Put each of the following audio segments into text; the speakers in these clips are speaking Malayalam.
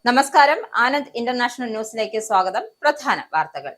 നമസ്കാരം. ആനന്ദ് ഇന്റർനാഷണൽ ന്യൂസിലേക്ക് സ്വാഗതം. പ്രധാന വാർത്തകൾ.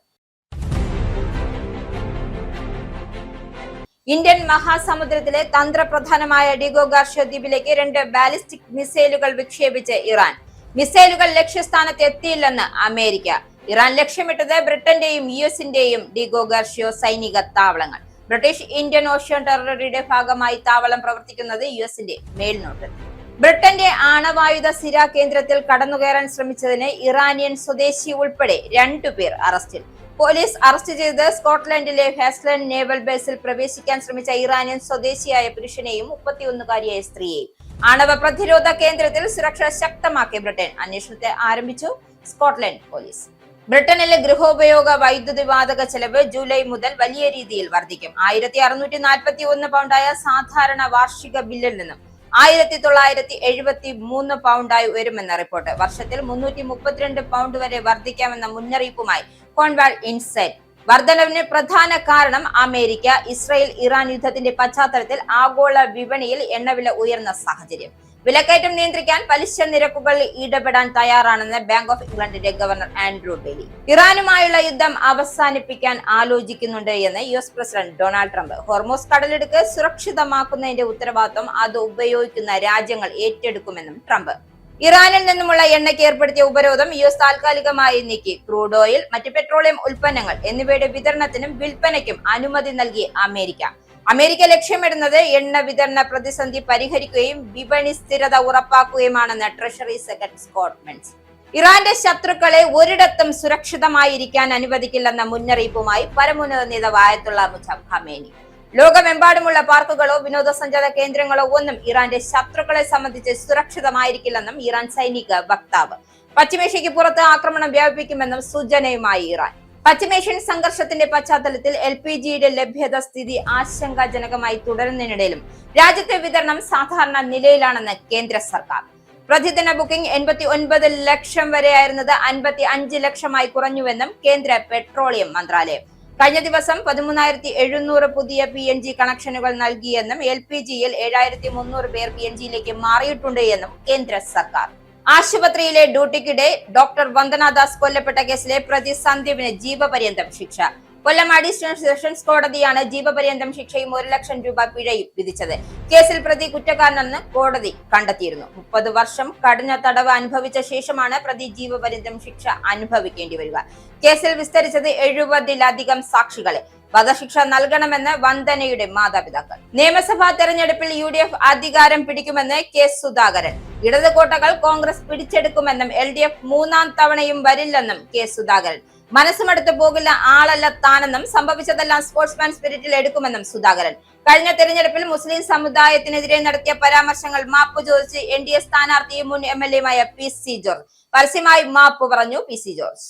ഇന്ത്യൻ മഹാസമുദ്രത്തിലെ തന്ത്രപ്രധാനമായ ഡിഗോ ഗാർഷ്യോ ദ്വീപിലേക്ക് 2 ബാലിസ്റ്റിക് മിസൈലുകൾ വിക്ഷേപിച്ച് ഇറാൻ. മിസൈലുകൾ ലക്ഷ്യസ്ഥാനത്ത് എത്തിയില്ലെന്ന് അമേരിക്ക. ഇറാൻ ലക്ഷ്യമിട്ടത് ബ്രിട്ടന്റെയും യുഎസിന്റെയും ഡിഗോ ഗാർഷ്യോ സൈനിക താവളങ്ങൾ. ബ്രിട്ടീഷ് ഇന്ത്യൻ ഓഷ്യൻ ടെറിട്ടറിയുടെ ഭാഗമായി താവളം പ്രവർത്തിക്കുന്നത് യുഎസിന്റെ മേൽനോട്ടത്തിൽ. ബ്രിട്ടന്റെ ആണവായുധ സിരാ കേന്ദ്രത്തിൽ കടന്നുകയറാൻ ശ്രമിച്ചതിന് ഇറാനിയൻ സ്വദേശി ഉൾപ്പെടെ 2 പേർ അറസ്റ്റിൽ. പോലീസ് അറസ്റ്റ് ചെയ്ത് സ്കോട്ട്ലൻഡിലെ ഹാസ്ലൻഡ് നേവൽ ബേസിൽ പ്രവേശിക്കാൻ ശ്രമിച്ച ഇറാനിയൻ സ്വദേശിയായ പുരുഷനെയും 31-കാരിയായ സ്ത്രീയെയും. ആണവ പ്രതിരോധ കേന്ദ്രത്തിൽ സുരക്ഷ ശക്തമാക്കിയ ബ്രിട്ടൻ അന്വേഷണത്തെ ആരംഭിച്ചു. Scotland police. ബ്രിട്ടനിലെ ഗൃഹോപയോഗ വൈദ്യുതി വാതക ചെലവ് ജൂലൈ മുതൽ വലിയ രീതിയിൽ വർദ്ധിക്കും. 1641 പൗണ്ടായ സാധാരണ വാർഷിക ബില്ലിൽ നിന്നും 1973 പൗണ്ടായി ഉയരുമെന്ന റിപ്പോർട്ട്. വർഷത്തിൽ 332 പൗണ്ട് വരെ വർദ്ധിക്കാമെന്ന മുന്നറിയിപ്പുമായി കോൺവാൾ ഇൻസൈറ്റ്. വർധനവിന് പ്രധാന കാരണം അമേരിക്ക ഇസ്രായേൽ ഇറാൻ യുദ്ധത്തിന്റെ പശ്ചാത്തലത്തിൽ ആഗോള വിപണിയിൽ എണ്ണവില ഉയർന്ന സാഹചര്യം. വിലക്കയറ്റം നിയന്ത്രിക്കാൻ പലിശ നിരക്കുകൾ ഇടപെടാൻ തയ്യാറാണെന്ന് ബാങ്ക് ഓഫ് ഇംഗ്ലണ്ടിന്റെ ഗവർണർ ആൻഡ്രൂ ബെയ്ലി. ഇറാനുമായുള്ള യുദ്ധം അവസാനിപ്പിക്കാൻ ആലോചിക്കുന്നുണ്ട് എന്ന് US president Donald Trump. Hormuz കടലിടുക്ക് സുരക്ഷിതമാക്കുന്നതിന്റെ ഉത്തരവാദിത്വം അത് ഉപയോഗിക്കുന്ന രാജ്യങ്ങൾ ഏറ്റെടുക്കുമെന്നും ട്രംപ്. ഇറാനിൽ നിന്നുമുള്ള എണ്ണയ്ക്ക് ഏർപ്പെടുത്തിയ ഉപരോധം യുഎസ് താൽക്കാലികമായി നീക്കി. ക്രൂഡ് ഓയിൽ, മറ്റ് പെട്രോളിയം ഉൽപ്പന്നങ്ങൾ എന്നിവയുടെ വിതരണത്തിനും വിൽപ്പനയ്ക്കും അനുമതി നൽകി അമേരിക്ക. അമേരിക്ക ലക്ഷ്യമിടുന്നത് എണ്ണ വിതരണ പ്രതിസന്ധി പരിഹരിക്കുകയും വിപണി സ്ഥിരത ഉറപ്പാക്കുകയുമാണെന്ന് ട്രഷറി സെക്രട്ടറി സ്കോട്ട് ബെൻസ്. ഇറാന്റെ ശത്രുക്കളെ ഒരിടത്തും സുരക്ഷിതമായിരിക്കാൻ അനുവദിക്കില്ലെന്ന മുന്നറിയിപ്പുമായി പരമോന്നത നേതാവ് ആയത്തുള്ള മുജാബ് ഖമേനി. ലോകമെമ്പാടുമുള്ള പാർക്കുകളോ വിനോദസഞ്ചാര കേന്ദ്രങ്ങളോ ഒന്നും ഇറാന്റെ ശത്രുക്കളെ സംബന്ധിച്ച് സുരക്ഷിതമായിരിക്കില്ലെന്നും ഇറാൻ സൈനിക വക്താവ്. പശ്ചിമേഷ്യയ്ക്ക് പുറത്ത് ആക്രമണം വ്യാപിപ്പിക്കുമെന്നും സൂചനയുമായി ഇറാൻ. പശ്ചിമേഷ്യൻ സംഘർഷത്തിന്റെ പശ്ചാത്തലത്തിൽ LPGയുടെ ലഭ്യത സ്ഥിതി ആശങ്കാജനകമായി തുടരുന്നതിനിടയിലും രാജ്യത്തെ വിതരണം സാധാരണ നിലയിലാണെന്ന് കേന്ദ്ര സർക്കാർ. പ്രതിദിന ബുക്കിംഗ് 89 ലക്ഷം വരെയായിരുന്നത് 55 ലക്ഷമായി കുറഞ്ഞുവെന്നും കേന്ദ്ര പെട്രോളിയം മന്ത്രാലയം. കഴിഞ്ഞ ദിവസം 13,700 പുതിയ PNG കണക്ഷനുകൾ നൽകിയെന്നും LPGയിൽ 7,300 പേർ PNGയിലേക്ക് മാറിയിട്ടുണ്ട് എന്നും കേന്ദ്ര സർക്കാർ. ആശുപത്രിയിലെ ഡ്യൂട്ടിക്കിടെ ഡോക്ടർ വന്ദനാദാസ് കൊല്ലപ്പെട്ട കേസിലെ പ്രതി സന്ദീപിന് ജീവപര്യന്തം ശിക്ഷ. കൊല്ലം അഡീഷണൽ സെഷൻസ് കോടതിയാണ് ജീവപര്യന്തം ശിക്ഷയും 1 ലക്ഷം രൂപ പിഴയും വിധിച്ചത്. കേസിൽ പ്രതി കുറ്റക്കാരനെന്ന് കോടതി കണ്ടെത്തിയിരുന്നു. 30 വർഷം കഠിന തടവ് അനുഭവിച്ച ശേഷമാണ് പ്രതി ജീവപര്യന്തം ശിക്ഷ അനുഭവിക്കേണ്ടി വരിക. കേസിൽ വിസ്തരിച്ചത് 70-ലധികം സാക്ഷികളെ. വധശിക്ഷ നൽകണമെന്ന് വന്ദനയുടെ മാതാപിതാക്കൾ. നിയമസഭാ തെരഞ്ഞെടുപ്പിൽ UDF അധികാരം പിടിക്കുമെന്ന് കെ സുധാകരൻ. ഇടത് കോട്ടകൾ കോൺഗ്രസ് പിടിച്ചെടുക്കുമെന്നും LDF 3ാം തവണയും വരില്ലെന്നും കെ സുധാകരൻ. മനസ്സുമടുത്ത് പോകില്ല ആളല്ല താനെന്നും സംഭവിച്ചതെല്ലാം സ്പോർട്സ്മാൻ സ്പിരിറ്റിൽ എടുക്കുമെന്നും സുധാകരൻ. കഴിഞ്ഞ തെരഞ്ഞെടുപ്പിൽ മുസ്ലിം സമുദായത്തിനെതിരെ നടത്തിയ പരാമർശങ്ങൾ മാപ്പ് ചോദിച്ച് NDA സ്ഥാനാർത്ഥിയും മുൻ MLAയുമായ PC ജോർജ് പരസ്യമായി മാപ്പ് പറഞ്ഞു. PC George.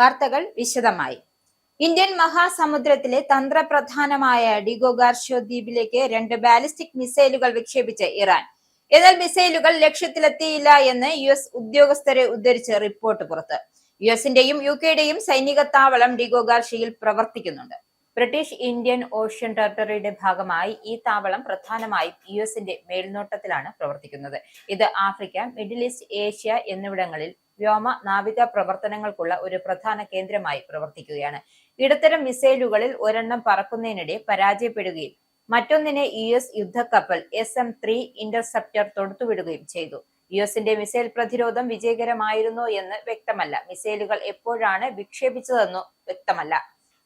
വാർത്തകൾ വിശദമായി. ഇന്ത്യൻ മഹാസമുദ്രത്തിലെ തന്ത്രപ്രധാനമായ ഡിഗോ ഗാർഷ്യോ ദ്വീപിലേക്ക് 2 ബാലിസ്റ്റിക് മിസൈലുകൾ വിക്ഷേപിച്ച് ഇറാൻ. എന്നാൽ മിസൈലുകൾ ലക്ഷ്യത്തിലെത്തിയില്ല എന്ന് US ഉദ്യോഗസ്ഥരെ ഉദ്ധരിച്ച് റിപ്പോർട്ട് പുറത്ത്. യുഎസിന്റെയും UKയുടെയും സൈനിക താവളം ഡിഗോ ഗാർഷ്യോയിൽ പ്രവർത്തിക്കുന്നുണ്ട്. ബ്രിട്ടീഷ് ഇന്ത്യൻ ഓഷ്യൻ ടെറിട്ടറിയുടെ ഭാഗമായി ഈ താവളം പ്രധാനമായും യുഎസിന്റെ മേൽനോട്ടത്തിലാണ് പ്രവർത്തിക്കുന്നത്. ഇത് ആഫ്രിക്ക, മിഡിൽ ഈസ്റ്റ്, ഏഷ്യ എന്നിവിടങ്ങളിൽ വ്യോമ നാവിക പ്രവർത്തനങ്ങൾക്കുള്ള ഒരു പ്രധാന കേന്ദ്രമായി പ്രവർത്തിക്കുകയാണ്. ഇടത്തരം മിസൈലുകളിൽ ഒരെണ്ണം പറക്കുന്നതിനിടെ പരാജയപ്പെടുകയും മറ്റൊന്നിനെ US യുദ്ധക്കപ്പൽ SM-3 ഇന്റർസെപ്റ്റർ തൊടുത്തുവിടുകയും ചെയ്തു. യുഎസിന്റെ മിസൈൽ പ്രതിരോധം വിജയകരമായിരുന്നോ എന്ന് വ്യക്തമല്ല. മിസൈലുകൾ എപ്പോഴാണ് വിക്ഷേപിച്ചതെന്നോ വ്യക്തമല്ല.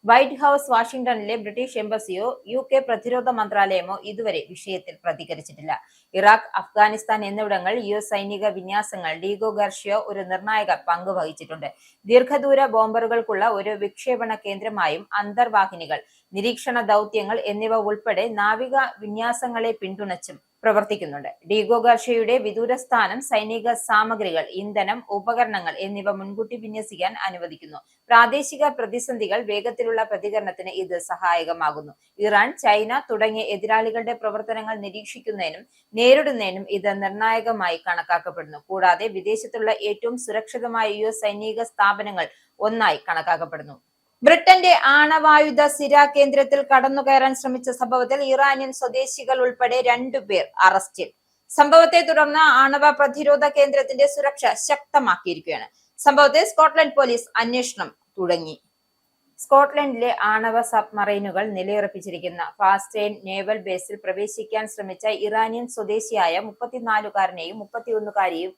വൈറ്റ് ഹൌസ്, വാഷിംഗ്ടണിലെ ബ്രിട്ടീഷ് എംബസിയോ UK പ്രതിരോധ മന്ത്രാലയമോ ഇതുവരെ വിഷയത്തിൽ പ്രതികരിച്ചിട്ടില്ല. ഇറാഖ്, അഫ്ഗാനിസ്ഥാൻ എന്നിവിടങ്ങളിൽ US സൈനിക വിന്യാസങ്ങൾ ഡിഗോ ഗാർഷ്യോ ഒരു നിർണായക പങ്ക് വഹിച്ചിട്ടുണ്ട്. ദീർഘദൂര ബോംബറുകൾക്കുള്ള ഒരു വിക്ഷേപണ കേന്ദ്രമായും അന്തർവാഹിനികൾ, നിരീക്ഷണ ദൗത്യങ്ങൾ എന്നിവ ഉൾപ്പെടെ നാവിക വിന്യാസങ്ങളെ പിന്തുണച്ചും പ്രവർത്തിക്കുന്നുണ്ട്. ഡിഗോ ഗാർഷ്യോയുടെ വിദൂരസ്ഥാനം സൈനിക സാമഗ്രികൾ, ഇന്ധനം, ഉപകരണങ്ങൾ എന്നിവ മുൻകൂട്ടി വിന്യസിക്കാൻ അനുവദിക്കുന്നു. പ്രാദേശിക പ്രതിസന്ധികൾ വേഗത്തിലുള്ള പ്രതികരണത്തിന് ഇത് സഹായകമാകുന്നു. ഇറാൻ, ചൈന തുടങ്ങിയ എതിരാളികളുടെ പ്രവർത്തനങ്ങൾ നിരീക്ഷിക്കുന്നതിനും നേരിടുന്നതിനും ഇത് നിർണായകമായി കണക്കാക്കപ്പെടുന്നു. കൂടാതെ വിദേശത്തുള്ള ഏറ്റവും സുരക്ഷിതമായ US സൈനിക സ്ഥാപനങ്ങൾ ഒന്നായി കണക്കാക്കപ്പെടുന്നു. ബ്രിട്ടന്റെ ആണവായുധ സിരാ കേന്ദ്രത്തിൽ കടന്നുകയറാൻ ശ്രമിച്ച സംഭവത്തിൽ ഇറാനിയൻ സ്വദേശികൾ ഉൾപ്പെടെ 2 പേർ അറസ്റ്റിൽ. സംഭവത്തെ തുടർന്ന് ആണവ പ്രതിരോധ കേന്ദ്രത്തിന്റെ സുരക്ഷ ശക്തമാക്കിയിരിക്കുകയാണ്. സംഭവത്തിൽ സ്കോട്ട്ലൻഡ് പോലീസ് അന്വേഷണം തുടങ്ങി. സ്കോട്ട്ലൻഡിലെ ആണവ സബ്മറൈനുകൾ നിലയുറപ്പിച്ചിരിക്കുന്ന ഫാസ്റ്റൈൻ നേവൽ ബേസിൽ പ്രവേശിക്കാൻ ശ്രമിച്ച ഇറാനിയൻ സ്വദേശിയായ 34കാരനെയും 31കാരിയെയും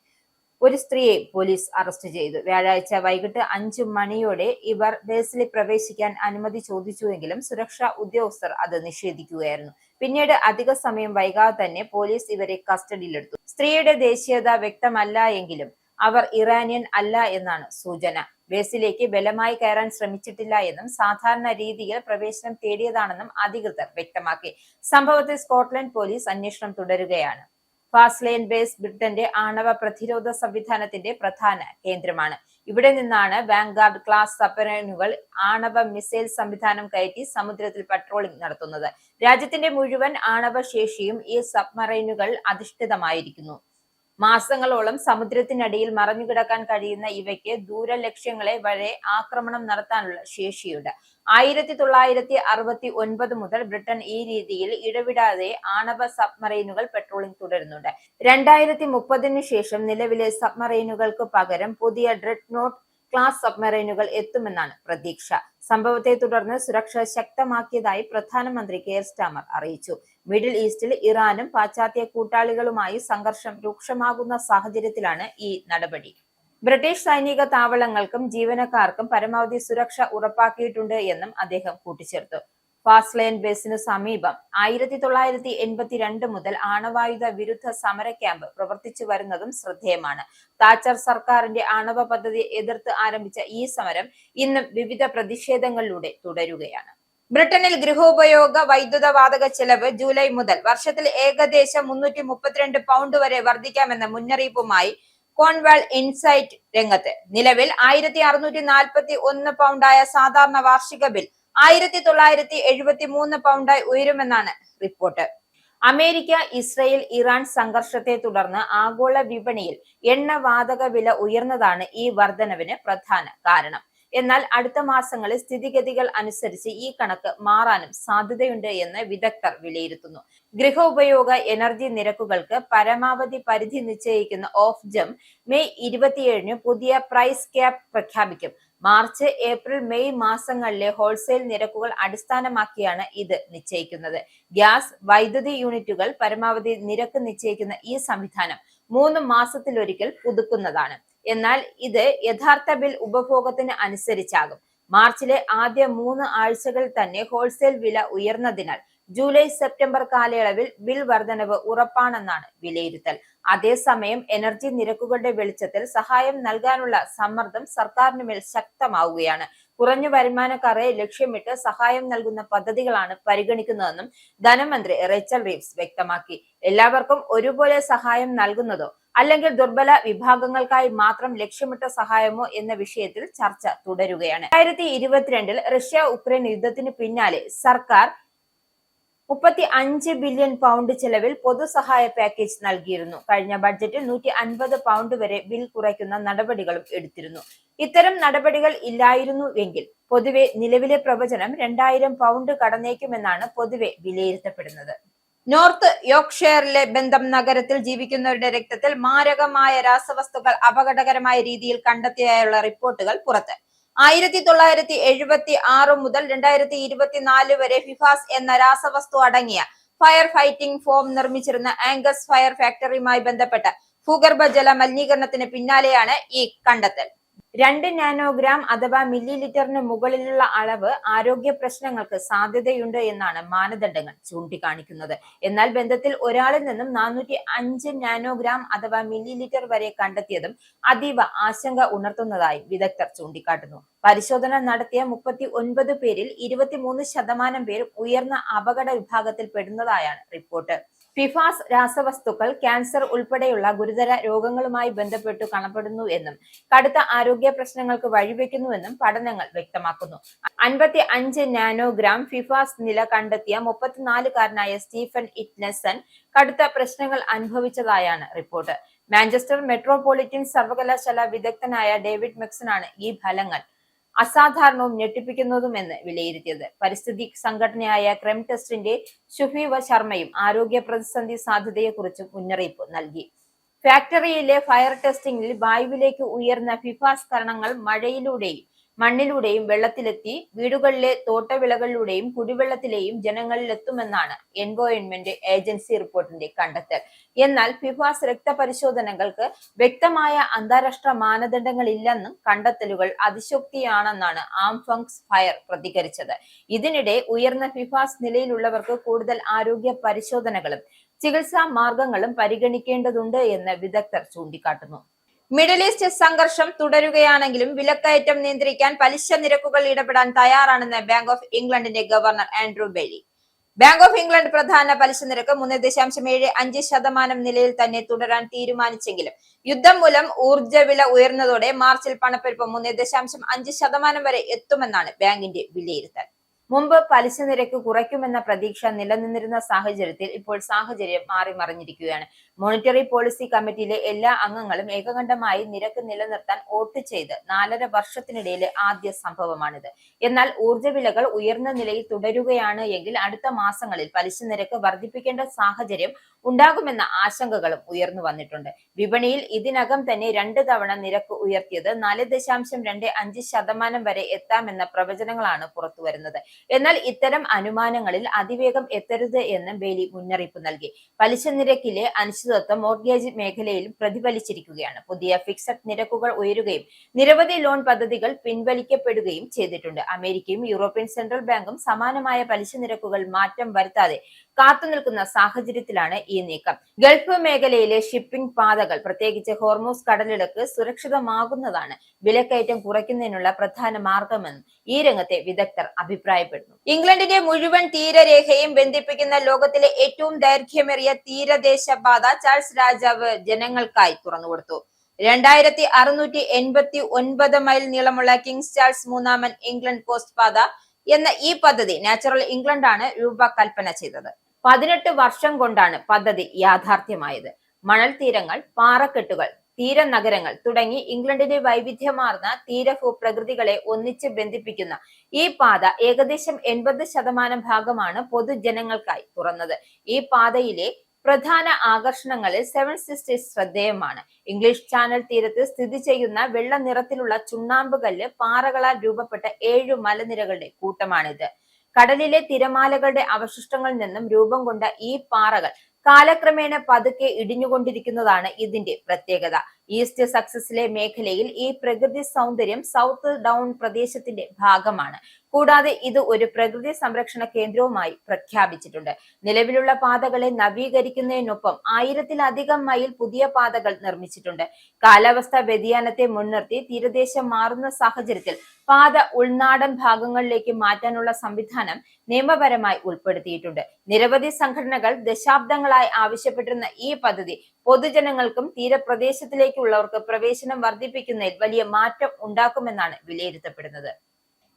ഒരു സ്ത്രീയെ പോലീസ് അറസ്റ്റ് ചെയ്തു. വ്യാഴാഴ്ച വൈകിട്ട് 5 മണിയോടെ ഇവർ ബേസിൽ പ്രവേശിക്കാൻ അനുമതി ചോദിച്ചുവെങ്കിലും സുരക്ഷാ ഉദ്യോഗസ്ഥർ അത് നിഷേധിക്കുകയായിരുന്നു. പിന്നീട് അധിക സമയം വൈകാതെ തന്നെ പോലീസ് ഇവരെ കസ്റ്റഡിയിലെടുത്തു. സ്ത്രീയുടെ ദേശീയത വ്യക്തമല്ല എങ്കിലും അവർ ഇറാനിയൻ അല്ല എന്നാണ് സൂചന. ബേസിലേക്ക് ബലമായി കയറാൻ ശ്രമിച്ചിട്ടില്ല എന്നും സാധാരണ രീതിയിൽ പ്രവേശനം തേടിയതാണെന്നും അധികൃതർ വ്യക്തമാക്കി. സംഭവത്തിൽ സ്കോട്ട്ലൻഡ് പോലീസ് അന്വേഷണം തുടരുകയാണ്. ഫാസ്റ്റ്ലൈൻ ബേസ് ബ്രിട്ടന്റെ ആണവ പ്രതിരോധ സംവിധാനത്തിന്റെ പ്രധാന കേന്ദ്രമാണ്. ഇവിടെ നിന്നാണ് വാൻഗാർഡ് ക്ലാസ് സബ്മറൈനുകൾ ആണവ മിസൈൽ സംവിധാനം കയറ്റി സമുദ്രത്തിൽ പട്രോളിംഗ് നടത്തുന്നത്. രാജ്യത്തിന്റെ മുഴുവൻ ആണവ ശേഷിയും ഈ സബ്മറൈനുകൾ അധിഷ്ഠിതമായിരിക്കുന്നു. മാസങ്ങളോളം സമുദ്രത്തിനടിയിൽ മറഞ്ഞുകിടക്കാൻ കഴിയുന്ന ഇവയ്ക്ക് ദൂരലക്ഷ്യങ്ങളെ വരെ ആക്രമണം നടത്താനുള്ള ശേഷിയുണ്ട്. 1969 മുതൽ ബ്രിട്ടൻ ഈ രീതിയിൽ ഇടവിടാതെ ആണവ സബ്മറൈനുകൾ പെട്രോളിംഗ് തുടരുന്നുണ്ട്. 2030 ശേഷം നിലവിലെ സബ്മറൈനുകൾക്ക് പകരം പുതിയ ഡ്രെഡ്നോട്ട് ക്ലാസ് സബ്മറൈനുകൾ എത്തുമെന്നാണ് പ്രതീക്ഷ. സംഭവത്തെ തുടർന്ന് സുരക്ഷ ശക്തമാക്കിയതായി പ്രധാനമന്ത്രി കെയർ സ്റ്റാമർ അറിയിച്ചു. മിഡിൽ ഈസ്റ്റിൽ ഇറാനും പാശ്ചാത്യ കൂട്ടാളികളുമായി സംഘർഷം രൂക്ഷമാകുന്ന സാഹചര്യത്തിലാണ് ഈ നടപടി. ബ്രിട്ടീഷ് സൈനിക താവളങ്ങൾക്കും ജീവനക്കാർക്കും പരമാവധി സുരക്ഷ ഉറപ്പാക്കിയിട്ടുണ്ട് എന്നും അദ്ദേഹം കൂട്ടിച്ചേർത്തു. ഫാസ്റ്റ്ലൈൻ ബേസിനു സമീപം 1982 മുതൽ ആണവായുധ വിരുദ്ധ സമര ക്യാമ്പ് പ്രവർത്തിച്ചു വരുന്നതും ശ്രദ്ധേയമാണ്. താച്ചർ സർക്കാരിന്റെ ആണവ പദ്ധതി എതിർത്ത് ആരംഭിച്ച ഈ സമരം ഇന്നും വിവിധ പ്രതിഷേധങ്ങളിലൂടെ തുടരുകയാണ്. ബ്രിട്ടനിൽ ഗൃഹോപയോഗ വൈദ്യുത വാതക ചെലവ് ജൂലൈ മുതൽ വർഷത്തിൽ ഏകദേശം 332 പൗണ്ട് വരെ വർദ്ധിക്കാമെന്ന മുന്നറിയിപ്പുമായി കോൺവാൾ ഇൻസൈറ്റ് രംഗത്ത്. നിലവിൽ 1641 പൗണ്ടായ സാധാരണ വാർഷിക ബിൽ 1973 പൗണ്ടായി ഉയരുമെന്നാണ് റിപ്പോർട്ട്. അമേരിക്ക, ഇസ്രയേൽ, ഇറാൻ സംഘർഷത്തെ തുടർന്ന് ആഗോള വിപണിയിൽ എണ്ണവാതക വില ഉയർന്നതാണ് ഈ വർധനവിന് പ്രധാന കാരണം. എന്നാൽ അടുത്ത മാസങ്ങളിൽ സ്ഥിതിഗതികൾ അനുസരിച്ച് ഈ കണക്ക് മാറാനും സാധ്യതയുണ്ട് എന്ന് വിദഗ്ധർ വിലയിരുത്തുന്നു. ഗൃഹോപയോഗ എനർജി നിരക്കുകൾക്ക് പരമാവധി പരിധി നിശ്ചയിക്കുന്ന ഓഫ്ജം മെയ് 27 പുതിയ പ്രൈസ് ക്യാപ്പ് പ്രഖ്യാപിക്കും. മാർച്ച്, ഏപ്രിൽ, മെയ് മാസങ്ങളിലെ ഹോൾസെയിൽ നിരക്കുകൾ അടിസ്ഥാനമാക്കിയാണ് ഇത് നിശ്ചയിക്കുന്നത്. ഗ്യാസ്, വൈദ്യുതി യൂണിറ്റുകൾ പരമാവധി നിരക്ക് നിശ്ചയിക്കുന്ന ഈ സംവിധാനം 3 മാസത്തിലൊരിക്കൽ പുതുക്കുന്നതാണ്. എന്നാൽ ഇത് യഥാർത്ഥ ബിൽ ഉപഭോഗത്തിന് അനുസരിച്ചാകും. മാർച്ചിലെ ആദ്യ 3 ആഴ്ചകളിൽ തന്നെ ഹോൾസെയിൽ വില ഉയർന്നതിനാൽ ജൂലൈ സെപ്റ്റംബർ കാലയളവിൽ ബിൽ വർധനവ് ഉറപ്പാണെന്നാണ് വിലയിരുത്തൽ. അതേസമയം എനർജി നിരക്കുകളുടെ വെളിച്ചത്തിൽ സഹായം നൽകാനുള്ള സമ്മർദ്ദം സർക്കാരിന് മേൽ ശക്തമാവുകയാണ്. കുറഞ്ഞ വരുമാനക്കാരെ ലക്ഷ്യമിട്ട് സഹായം നൽകുന്ന പദ്ധതികളാണ് പരിഗണിക്കുന്നതെന്നും ധനമന്ത്രി റേച്ചൽ റീവ്സ് വ്യക്തമാക്കി. എല്ലാവർക്കും ഒരുപോലെ സഹായം നൽകുന്നതോ അല്ലെങ്കിൽ ദുർബല വിഭാഗങ്ങൾക്കായി മാത്രം ലക്ഷ്യമിട്ട സഹായമോ എന്ന വിഷയത്തിൽ ചർച്ച തുടരുകയാണ്. 2022 റഷ്യ ഉക്രൈൻ യുദ്ധത്തിന് പിന്നാലെ സർക്കാർ 35 ബില്യൺ പൗണ്ട് ചെലവിൽ പൊതുസഹായ പാക്കേജ് നൽകിയിരുന്നു. കഴിഞ്ഞ ബഡ്ജറ്റിൽ 150 പൗണ്ട് വരെ ബിൽ കുറയ്ക്കുന്ന നടപടികളും എടുത്തിരുന്നു. ഇത്തരം നടപടികൾ ഇല്ലായിരുന്നുവെങ്കിൽ പൊതുവെ നിലവിലെ പ്രവചനം 2000 പൗണ്ട് കടന്നേക്കുമെന്നാണ് പൊതുവെ വിലയിരുത്തപ്പെടുന്നത്. നോർത്ത് യോർക്ക്ഷയറിലെ ബന്ധം നഗരത്തിൽ ജീവിക്കുന്നവരുടെ രക്തത്തിൽ മാരകമായ രാസവസ്തുക്കൾ അപകടകരമായ രീതിയിൽ കണ്ടെത്തിയായുള്ള റിപ്പോർട്ടുകൾ പുറത്ത്. 1976 മുതൽ 2024 വരെ ഫിഫാസ് എന്ന രാസവസ്തു അടങ്ങിയ ഫയർ ഫൈറ്റിംഗ് ഫോം നിർമ്മിച്ചിരുന്ന ആംഗസ് ഫയർ ഫാക്ടറിയുമായി ബന്ധപ്പെട്ട ഭൂഗർഭ ജല മലിനീകരണത്തിന് പിന്നാലെയാണ് ഈ കണ്ടെത്തൽ. 2 നാനോഗ്രാം അഥവാ മില്ലിലിറ്ററിന് മുകളിലുള്ള അളവ് ആരോഗ്യ പ്രശ്നങ്ങൾക്ക് സാധ്യതയുണ്ട് എന്നാണ് മാനദണ്ഡങ്ങൾ ചൂണ്ടിക്കാണിക്കുന്നത്. എന്നാൽ ബന്ധത്തിൽ ഒരാളിൽ നിന്നും 405 നാനോഗ്രാം അഥവാ മില്ലിലിറ്റർ വരെ കണ്ടെത്തിയതും അതീവ ആശങ്ക ഉണർത്തുന്നതായി വിദഗ്ധർ ചൂണ്ടിക്കാട്ടുന്നു. പരിശോധന നടത്തിയ 39 പേരിൽ 23% പേരും ഉയർന്ന അപകട വിഭാഗത്തിൽ പെടുന്നതായാണ് റിപ്പോർട്ട്. ഫിഫാസ് രാസവസ്തുക്കൾ ക്യാൻസർ ഉൾപ്പെടെയുള്ള ഗുരുതര രോഗങ്ങളുമായി ബന്ധപ്പെട്ടു കാണപ്പെടുന്നു എന്നും കടുത്ത ആരോഗ്യ പ്രശ്നങ്ങൾക്ക് വഴിവെക്കുന്നുവെന്നും പഠനങ്ങൾ വ്യക്തമാക്കുന്നു. 55 നാനോഗ്രാം ഫിഫാസ് നില കണ്ടെത്തിയ 34കാരനായ സ്റ്റീഫൻ ഇറ്റ്നെസൺ കടുത്ത പ്രശ്നങ്ങൾ അനുഭവിച്ചതായാണ് റിപ്പോർട്ട്. മാഞ്ചസ്റ്റർ മെട്രോപൊളിറ്റൻ സർവകലാശാല വിദഗ്ധനായ ഡേവിഡ് മെക്സനാണ് ഈ ഫലങ്ങൾ അസാധാരണവും ഞെട്ടിപ്പിക്കുന്നതുമെന്ന് വിലയിരുത്തിയത്. പരിസ്ഥിതി സംഘടനയായ ക്രെംടെസ്റ്റിന്റെ ശുഭീവ ശർമ്മയും ആരോഗ്യ പ്രതിസന്ധി സാധ്യതയെക്കുറിച്ച് മുന്നറിയിപ്പ് നൽകി. ഫാക്ടറിയിലെ ഫയർ ടെസ്റ്റിംഗിൽ വായുവിലേക്ക് ഉയർന്ന ഫിഫാസ് കണങ്ങൾ മഴയിലൂടെയും മണ്ണിലൂടെയും വെള്ളത്തിലെത്തി വീടുകളിലെ തോട്ടവിളകളിലൂടെയും കുടിവെള്ളത്തിലെയും ജനങ്ങളിലെത്തുമെന്നാണ് എൻവയോൺമെന്റ് ഏജൻസി റിപ്പോർട്ടിന്റെ കണ്ടെത്തൽ. എന്നാൽ ഫിഫാസ് രക്തപരിശോധനകൾക്ക് വ്യക്തമായ അന്താരാഷ്ട്ര മാനദണ്ഡങ്ങളില്ലെന്നും കണ്ടെത്തലുകൾ അതിശോക്തിയാണെന്നാണ് ആംഫങ്സ് ഫയർ പ്രതികരിച്ചത്. ഇതിനിടെ ഉയർന്ന ഫിഫാസ് നിലയിലുള്ളവർക്ക് കൂടുതൽ ആരോഗ്യ പരിശോധനകളും ചികിത്സാ മാർഗങ്ങളും പരിഗണിക്കേണ്ടതുണ്ട് എന്ന് വിദഗ്ധർ ചൂണ്ടിക്കാട്ടുന്നു. മിഡിൽ ഈസ്റ്റ് സംഘർഷം തുടരുകയാണെങ്കിലും വിലക്കയറ്റം നിയന്ത്രിക്കാൻ പലിശ നിരക്കുകൾ ഇടപെടാൻ തയ്യാറാണെന്ന് ബാങ്ക് ഓഫ് ഇംഗ്ലണ്ടിന്റെ governor Andrew Bailey. Bank of England പ്രധാന പലിശ നിരക്ക് 3.75% നിലയിൽ തന്നെ തുടരാൻ തീരുമാനിച്ചെങ്കിലും യുദ്ധം മൂലം ഊർജ്ജ വില ഉയർന്നതോടെ മാർച്ചിൽ പണപ്പെരുപ്പം 3.5% വരെ എത്തുമെന്നാണ് ബാങ്കിന്റെ വിലയിരുത്തൽ. മുമ്പ് പലിശ നിരക്ക് കുറയ്ക്കുമെന്ന പ്രതീക്ഷ നിലനിന്നിരുന്ന സാഹചര്യത്തിൽ ഇപ്പോൾ സാഹചര്യം മാറിമറിഞ്ഞിരിക്കുകയാണ്. മോണിറ്ററി പോളിസി കമ്മിറ്റിയിലെ എല്ലാ അംഗങ്ങളും ഏകകണ്ഠമായി നിരക്ക് നിലനിർത്താൻ വോട്ട് ചെയ്ത് 4.5 വർഷത്തിനിടയിലെ ആദ്യ സംഭവമാണിത്. എന്നാൽ ഊർജ്ജ വിലകൾ ഉയർന്ന നിലയിൽ തുടരുകയാണ് എങ്കിൽ അടുത്ത മാസങ്ങളിൽ പലിശ നിരക്ക് വർദ്ധിപ്പിക്കേണ്ട സാഹചര്യം ഉണ്ടാകുമെന്ന ആശങ്കകളും ഉയർന്നു വന്നിട്ടുണ്ട്. വിപണിയിൽ ഇതിനകം തന്നെ 2 തവണ നിരക്ക് ഉയർത്തിയത് 4.25% വരെ എത്താമെന്ന പ്രവചനങ്ങളാണ് പുറത്തുവരുന്നത്. എന്നാൽ ഇത്തരം അനുമാനങ്ങളിൽ അതിവേഗം എത്തരുത് എന്ന് ബെയ്ലി മുന്നറിയിപ്പ് നൽകി. പലിശ നിരക്കിലെ അനിശ്ചിതത്വം മോർഗേജ് മേഖലയിൽ പ്രതിഫലിച്ചിരിക്കുകയാണ്. പുതിയ ഫിക്സഡ് നിരക്കുകൾ ഉയരുകയും നിരവധി ലോൺ പദ്ധതികൾ പിൻവലിക്കപ്പെടുകയും ചെയ്തിട്ടുണ്ട്. അമേരിക്കയും യൂറോപ്യൻ സെൻട്രൽ ബാങ്കും സമാനമായ പലിശ നിരക്കുകൾ മാറ്റം വരുത്താതെ കാത്തുനിൽക്കുന്ന സാഹചര്യത്തിലാണ് ഈ നീക്കം. ഗൾഫ് മേഖലയിലെ ഷിപ്പിംഗ് പാതകൾ, പ്രത്യേകിച്ച് ഹോർമൂസ് കടലിടുക്ക് സുരക്ഷിതമാകുന്നതാണ് വിലക്കയറ്റം കുറയ്ക്കുന്നതിനുള്ള പ്രധാന മാർഗമെന്ന് ഈ രംഗത്തെ വിദഗ്ധർ അഭിപ്രായപ്പെടുന്നു. ഇംഗ്ലണ്ടിന്റെ മുഴുവൻ തീരരേഖയും ബന്ധിപ്പിക്കുന്ന ലോകത്തിലെ ഏറ്റവും ദൈർഘ്യമേറിയ തീരദേശ പാത ചാൾസ് രാജാവ് ജനങ്ങൾക്കായി തുറന്നുകൊടുത്തു. 2689 മൈൽ നീളമുള്ള കിങ്സ് ചാൾസ് മൂന്നാമൻ ഇംഗ്ലണ്ട് കോസ്റ്റ് പാത എന്ന ഈ പദ്ധതി നാച്ചുറൽ ഇംഗ്ലണ്ടാണ് രൂപകൽപ്പന ചെയ്തത്. 18 വർഷം കൊണ്ടാണ് പദ്ധതി യാഥാർത്ഥ്യമായത്. മണൽ തീരങ്ങൾ, പാറക്കെട്ടുകൾ, തീരനഗരങ്ങൾ തുടങ്ങി ഇംഗ്ലണ്ടിന്റെ വൈവിധ്യമാർന്ന തീരഭൂപ്രകൃതികളെ ഒന്നിച്ച് ബന്ധിപ്പിക്കുന്ന ഈ പാത ഏകദേശം 80% ഭാഗമാണ് പൊതുജനങ്ങൾക്കായി തുറന്നത്. ഈ പാതയിലെ പ്രധാന ആകർഷണങ്ങളിൽ 7 സിസ്റ്റേഴ്സ് ശ്രദ്ധേയമാണ്. ഇംഗ്ലീഷ് ചാനൽ തീരത്ത് സ്ഥിതി ചെയ്യുന്ന വെള്ള നിറത്തിലുള്ള ചുണ്ണാമ്പുകല്ല് പാറകളാൽ രൂപപ്പെട്ട 7 മലനിരകളുടെ കൂട്ടമാണിത്. കടലിലെ തിരമാലകളുടെ അവശിഷ്ടങ്ങളിൽ നിന്നും രൂപം കൊണ്ട ഈ പാറകൾ കാലക്രമേണ പതുക്കെ ഇടിഞ്ഞുകൊണ്ടിരിക്കുന്നതാണ് ഇതിന്റെ പ്രത്യേകത. ഈസ്റ്റ് സക്സസിലെ മേഖലയിൽ ഈ പ്രകൃതി സൗന്ദര്യം സൗത്ത് ഡൗൺ പ്രദേശത്തിന്റെ ഭാഗമാണ്. കൂടാതെ ഇത് ഒരു പ്രകൃതി സംരക്ഷണ കേന്ദ്രവുമായി പ്രഖ്യാപിച്ചിട്ടുണ്ട്. നിലവിലുള്ള പാതകളെ നവീകരിക്കുന്നതിനൊപ്പം 1000-ലധികം മൈൽ പുതിയ പാതകൾ നിർമ്മിച്ചിട്ടുണ്ട്. കാലാവസ്ഥാ വ്യതിയാനത്തെ മുൻനിർത്തി തീരദേശം മാറുന്ന സാഹചര്യത്തിൽ പാത ഉൾനാടൻ ഭാഗങ്ങളിലേക്ക് മാറ്റാനുള്ള സംവിധാനം നിയമപരമായി ഉൾപ്പെടുത്തിയിട്ടുണ്ട്. നിരവധി സംഘടനകൾ ദശാബ്ദങ്ങളായി ആവശ്യപ്പെട്ടിരുന്ന ഈ പദ്ധതി പൊതുജനങ്ങൾക്കും തീരപ്രദേശത്തിലേക്കുള്ളവർക്ക് പ്രവേശനം വർദ്ധിപ്പിക്കുന്നതിൽ വലിയ മാറ്റം ഉണ്ടാക്കുമെന്നാണ് വിലയിരുത്തപ്പെടുന്നത്.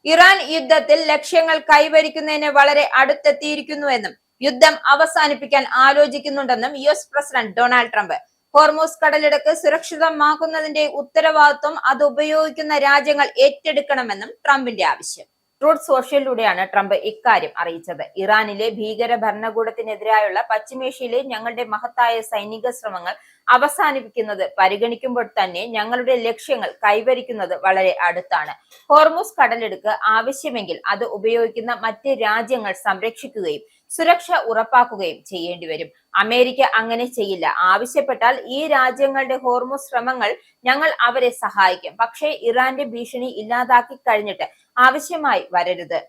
ഇറാൻ യുദ്ധത്തിൽ ലക്ഷ്യങ്ങൾ കൈവരിക്കുന്നതിന് വളരെ അടുത്തെത്തിയിരിക്കുന്നുവെന്നും യുദ്ധം അവസാനിപ്പിക്കാൻ ആലോചിക്കുന്നുണ്ടെന്നും US president Donald Trump. Hormuz കടലിടുക്ക് സുരക്ഷിതമാക്കുന്നതിന്റെ ഉത്തരവാദിത്വം അത് ഉപയോഗിക്കുന്ന രാജ്യങ്ങൾ ഏറ്റെടുക്കണമെന്നും ട്രംപിന്റെ ആവശ്യം. ട്രൂത്ത് സോഷ്യലിലൂടെയാണ് ട്രംപ് ഇക്കാര്യം അറിയിച്ചത്. ഇറാനിലെ ഭീകര ഭരണകൂടത്തിനെതിരായുള്ള പശ്ചിമേഷ്യയിലെ ഞങ്ങളുടെ മഹത്തായ സൈനിക ശ്രമങ്ങൾ അവസാനിപ്പിക്കുന്നത് പരിഗണിക്കുമ്പോൾ തന്നെ ഞങ്ങളുടെ ലക്ഷ്യങ്ങൾ കൈവരിക്കുന്നത് വളരെ അടുത്താണ്. ഹോർമൂസ് കടലിടുക്ക് ആവശ്യമെങ്കിൽ അത് ഉപയോഗിക്കുന്ന മറ്റ് രാജ്യങ്ങൾ സംരക്ഷിക്കുകയും സുരക്ഷ ഉറപ്പാക്കുകയും ചെയ്യേണ്ടി വരും. അമേരിക്ക അങ്ങനെ ചെയ്യില്ല. ആവശ്യപ്പെട്ടാൽ ഈ രാജ്യങ്ങളുടെ ഹോർമൂസ് ശ്രമങ്ങൾ ഞങ്ങൾ അവരെ സഹായിക്കും. പക്ഷേ ഇറാന്റെ ഭീഷണി ഇല്ലാതാക്കി കഴിഞ്ഞിട്ട് ആവശ്യമായി വരരുത്.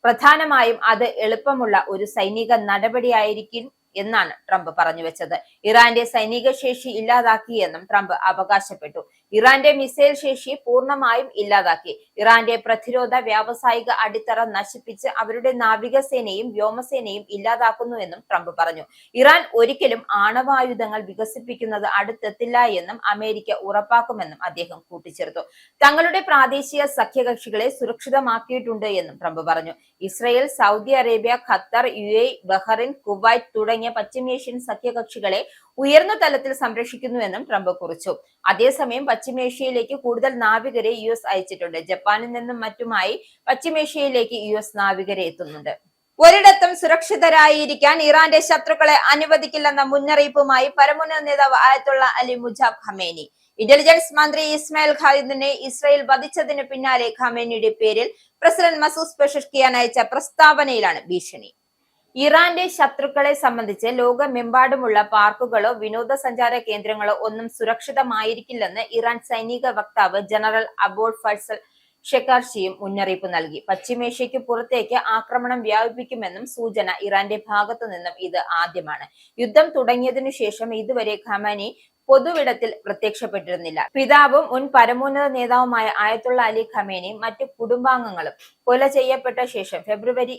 പ്രധാനമായും അത് എളുപ്പമുള്ള ഒരു സൈനിക നടപടിയായിരിക്കും എന്നാണ് ട്രംപ് പറഞ്ഞു വെച്ചത്. ഇറാന്റെ സൈനിക ശേഷി ഇല്ലാതാക്കിയെന്നും ട്രംപ് അവകാശപ്പെട്ടു. ഇറാന്റെ മിസൈൽ ശേഷി പൂർണ്ണമായും ഇല്ലാതാക്കി. ഇറാന്റെ പ്രതിരോധ വ്യാവസായിക അടിത്തറ നശിപ്പിച്ച് അവരുടെ നാവികസേനയും വ്യോമസേനയും ഇല്ലാതാക്കുന്നുവെന്നും ട്രംപ് പറഞ്ഞു. ഇറാൻ ഒരിക്കലും ആണവായുധങ്ങൾ വികസിപ്പിക്കുന്നത് അടുത്തെത്തില്ല എന്നും അമേരിക്ക ഉറപ്പാക്കുമെന്നും അദ്ദേഹം കൂട്ടിച്ചേർത്തു. തങ്ങളുടെ പ്രാദേശിക സഖ്യകക്ഷികളെ സുരക്ഷിതമാക്കിയിട്ടുണ്ട് എന്നും ട്രംപ് പറഞ്ഞു. Israel, Saudi Arabia, Qatar, UAE, Bahrain, Kuwait തുടങ്ങിയ പശ്ചിമേഷ്യൻ സഖ്യകക്ഷികളെ ഉയർന്ന തലത്തിൽ സംരക്ഷിക്കുന്നുവെന്നും ട്രംപ് കുറിച്ചു. അതേസമയം പശ്ചിമേഷ്യയിലേക്ക് കൂടുതൽ നാവികരെ US അയച്ചിട്ടുണ്ട്. ജപ്പാനിൽ നിന്നും മറ്റുമായി പശ്ചിമേഷ്യയിലേക്ക് US നാവികരെ എത്തുന്നുണ്ട്. ഒരിടത്തും സുരക്ഷിതരായിരിക്കാൻ ഇറാന്റെ ശത്രുക്കളെ അനുവദിക്കില്ലെന്ന മുന്നറിയിപ്പുമായി പരമോന്നത നേതാവ് ആയത്തുള്ള അലി മുജാബ് ഖമേനി. ഇന്റലിജൻസ് മന്ത്രി ഇസ്മായിൽ ഖാലിദിനെ ഇസ്രായേൽ വധിച്ചതിന് പിന്നാലെ ഖമേനിയുടെ പേരിൽ പ്രസിഡന്റ് മസൂദ് പെഷഷ്കിയാൻ അയച്ച പ്രസ്താവനയിലാണ് ഭീഷണി. ഇറാന്റെ ശത്രുക്കളെ സംബന്ധിച്ച് ലോകമെമ്പാടുമുള്ള പാർക്കുകളോ വിനോദസഞ്ചാര കേന്ദ്രങ്ങളോ ഒന്നും സുരക്ഷിതമായിരിക്കില്ലെന്ന് ഇറാൻ സൈനിക വക്താവ് ജനറൽ അബോൾ ഫൈസൽ ഷെക്കാർഷിയും മുന്നറിയിപ്പ് നൽകി. പശ്ചിമേഷ്യയ്ക്ക് പുറത്തേക്ക് ആക്രമണം വ്യാപിപ്പിക്കുമെന്നും സൂചന ഇറാന്റെ ഭാഗത്തു നിന്നും ഇത് ആദ്യമാണ്. യുദ്ധം തുടങ്ങിയതിനു ശേഷം ഇതുവരെ ഖമേനി പൊതുവിടത്തിൽ പ്രത്യക്ഷപ്പെട്ടിരുന്നില്ല. പിതാവും മുൻ പരമോന്നത നേതാവുമായ ആയത്തുള്ള അലി ഖമേനി മറ്റു കുടുംബാംഗങ്ങളും കൊല ചെയ്യപ്പെട്ട ശേഷം ഫെബ്രുവരി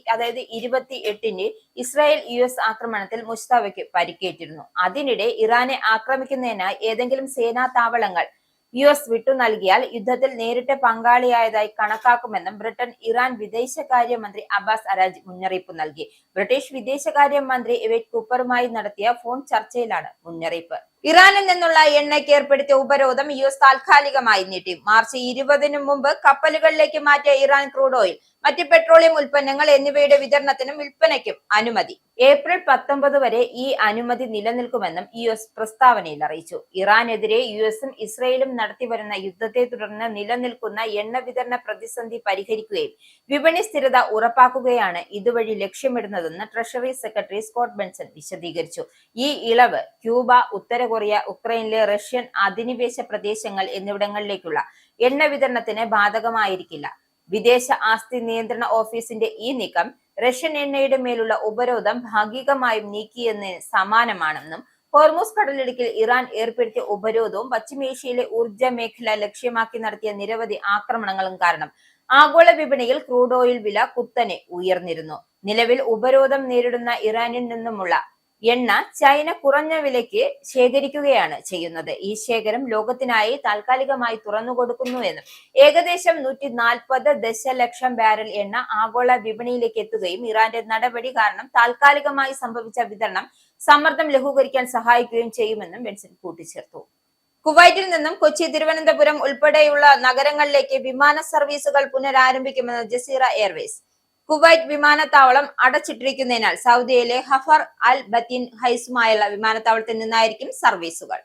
28-ന് ഇസ്രായേൽ US ആക്രമണത്തിൽ മുസ്തഫയ്ക്ക് പരിക്കേറ്റിരുന്നു. അതിനിടെ ഇറാനെ ആക്രമിക്കുന്നതിനായി ഏതെങ്കിലും സേനാ താവളങ്ങൾ US വിട്ടു നൽകിയാൽ യുദ്ധത്തിൽ നേരിട്ട് പങ്കാളിയായതായി കണക്കാക്കുമെന്നും ബ്രിട്ടൻ ഇറാൻ വിദേശകാര്യമന്ത്രി അബ്ബാസ് അരാജി മുന്നറിയിപ്പ് നൽകി. ബ്രിട്ടീഷ് വിദേശകാര്യമന്ത്രി എവറ്റ് കൂപ്പറുമായി നടത്തിയ ഫോൺ ചർച്ചയിലാണ് മുന്നറിയിപ്പ്. ഇറാനിൽ നിന്നുള്ള എണ്ണയ്ക്ക് ഏർപ്പെടുത്തിയ ഉപരോധം US താൽക്കാലികമായി നീട്ടി. മാർച്ച് 20-ന് മുമ്പ് കപ്പലുകളിലേക്ക് മാറ്റിയ ഇറാൻ ക്രൂഡ് ഓയിൽ, മറ്റ് പെട്രോളിയം ഉൽപ്പന്നങ്ങൾ എന്നിവയുടെ വിതരണത്തിനും വിൽപ്പനയ്ക്കും അനുമതി. ഏപ്രിൽ 19 വരെ ഈ അനുമതി നിലനിൽക്കുമെന്നും US പ്രസ്താവനയിൽ അറിയിച്ചു. ഇറാനെതിരെ USഉം ഇസ്രയേലും നടത്തിവരുന്ന യുദ്ധത്തെ തുടർന്ന് നിലനിൽക്കുന്ന എണ്ണ വിതരണ പ്രതിസന്ധി പരിഹരിക്കുകയും വിപണി സ്ഥിരത ഉറപ്പാക്കുകയാണ് ഇതുവഴി ലക്ഷ്യമിടുന്നതെന്ന് ട്രഷറി സെക്രട്ടറി സ്കോട്ട് ബെൻസൺ വിശദീകരിച്ചു. ഈ ഇളവ് ക്യൂബ, ഉത്തര കൊറിയ, ഉക്രൈനിലെ റഷ്യൻ അധിനിവേശ പ്രദേശങ്ങൾ എന്നിവിടങ്ങളിലേക്കുള്ള എണ്ണ വിതരണത്തിന് ബാധകമായിരിക്കില്ല. വിദേശ ആസ്തി നിയന്ത്രണ ഓഫീസിന്റെ ഈ നീക്കം റഷ്യൻ എണ്ണയുടെ മേലുള്ള ഉപരോധം ഭാഗികമായും നീക്കിയെന്ന് സമാനമാണെന്നും ഹോർമൂസ് കടലിടുക്കിൽ ഇറാൻ ഏർപ്പെടുത്തിയ ഉപരോധവും പശ്ചിമേഷ്യയിലെ ഊർജ്ജ മേഖല ലക്ഷ്യമാക്കി നടത്തിയ നിരവധി ആക്രമണങ്ങളും കാരണം ആഗോള വിപണിയിൽ ക്രൂഡ് ഓയിൽ വില കുത്തനെ ഉയർന്നിരുന്നു. നിലവിൽ ഉപരോധം നേരിടുന്ന ഇറാനിൽ നിന്നുമുള്ള എണ്ണ ചൈന കുറഞ്ഞ വിലയ്ക്ക് ശേഖരിക്കുകയാണ് ചെയ്യുന്നത്. ഈ ശേഖരം ലോകത്തിനായി താൽക്കാലികമായി തുറന്നുകൊടുക്കുന്നുവെന്നും ഏകദേശം 140 ദശലക്ഷം ബാരൽ എണ്ണ ആഗോള വിപണിയിലേക്ക് എത്തുകയും ഇറാന്റെ നടപടി കാരണം താൽക്കാലികമായി സംഭവിച്ച വിതരണം സമ്മർദ്ദം ലഘൂകരിക്കാൻ സഹായിക്കുകയും ചെയ്യുമെന്നും ബെൻസൺ കൂട്ടിച്ചേർത്തു. കുവൈറ്റിൽ നിന്നും കൊച്ചി, തിരുവനന്തപുരം ഉൾപ്പെടെയുള്ള നഗരങ്ങളിലേക്ക് വിമാന സർവീസുകൾ പുനരാരംഭിക്കുമെന്ന് ജസീറ എയർവേസ്. കുവൈറ്റ് വിമാനത്താവളം അടച്ചിട്ടിരിക്കുന്നതിനാൽ സൗദിയിലെ ഹഫർ അൽ ബത്തീൻ ഹൈസുമായുള്ള വിമാനത്താവളത്തിൽ നിന്നായിരിക്കും സർവീസുകൾ.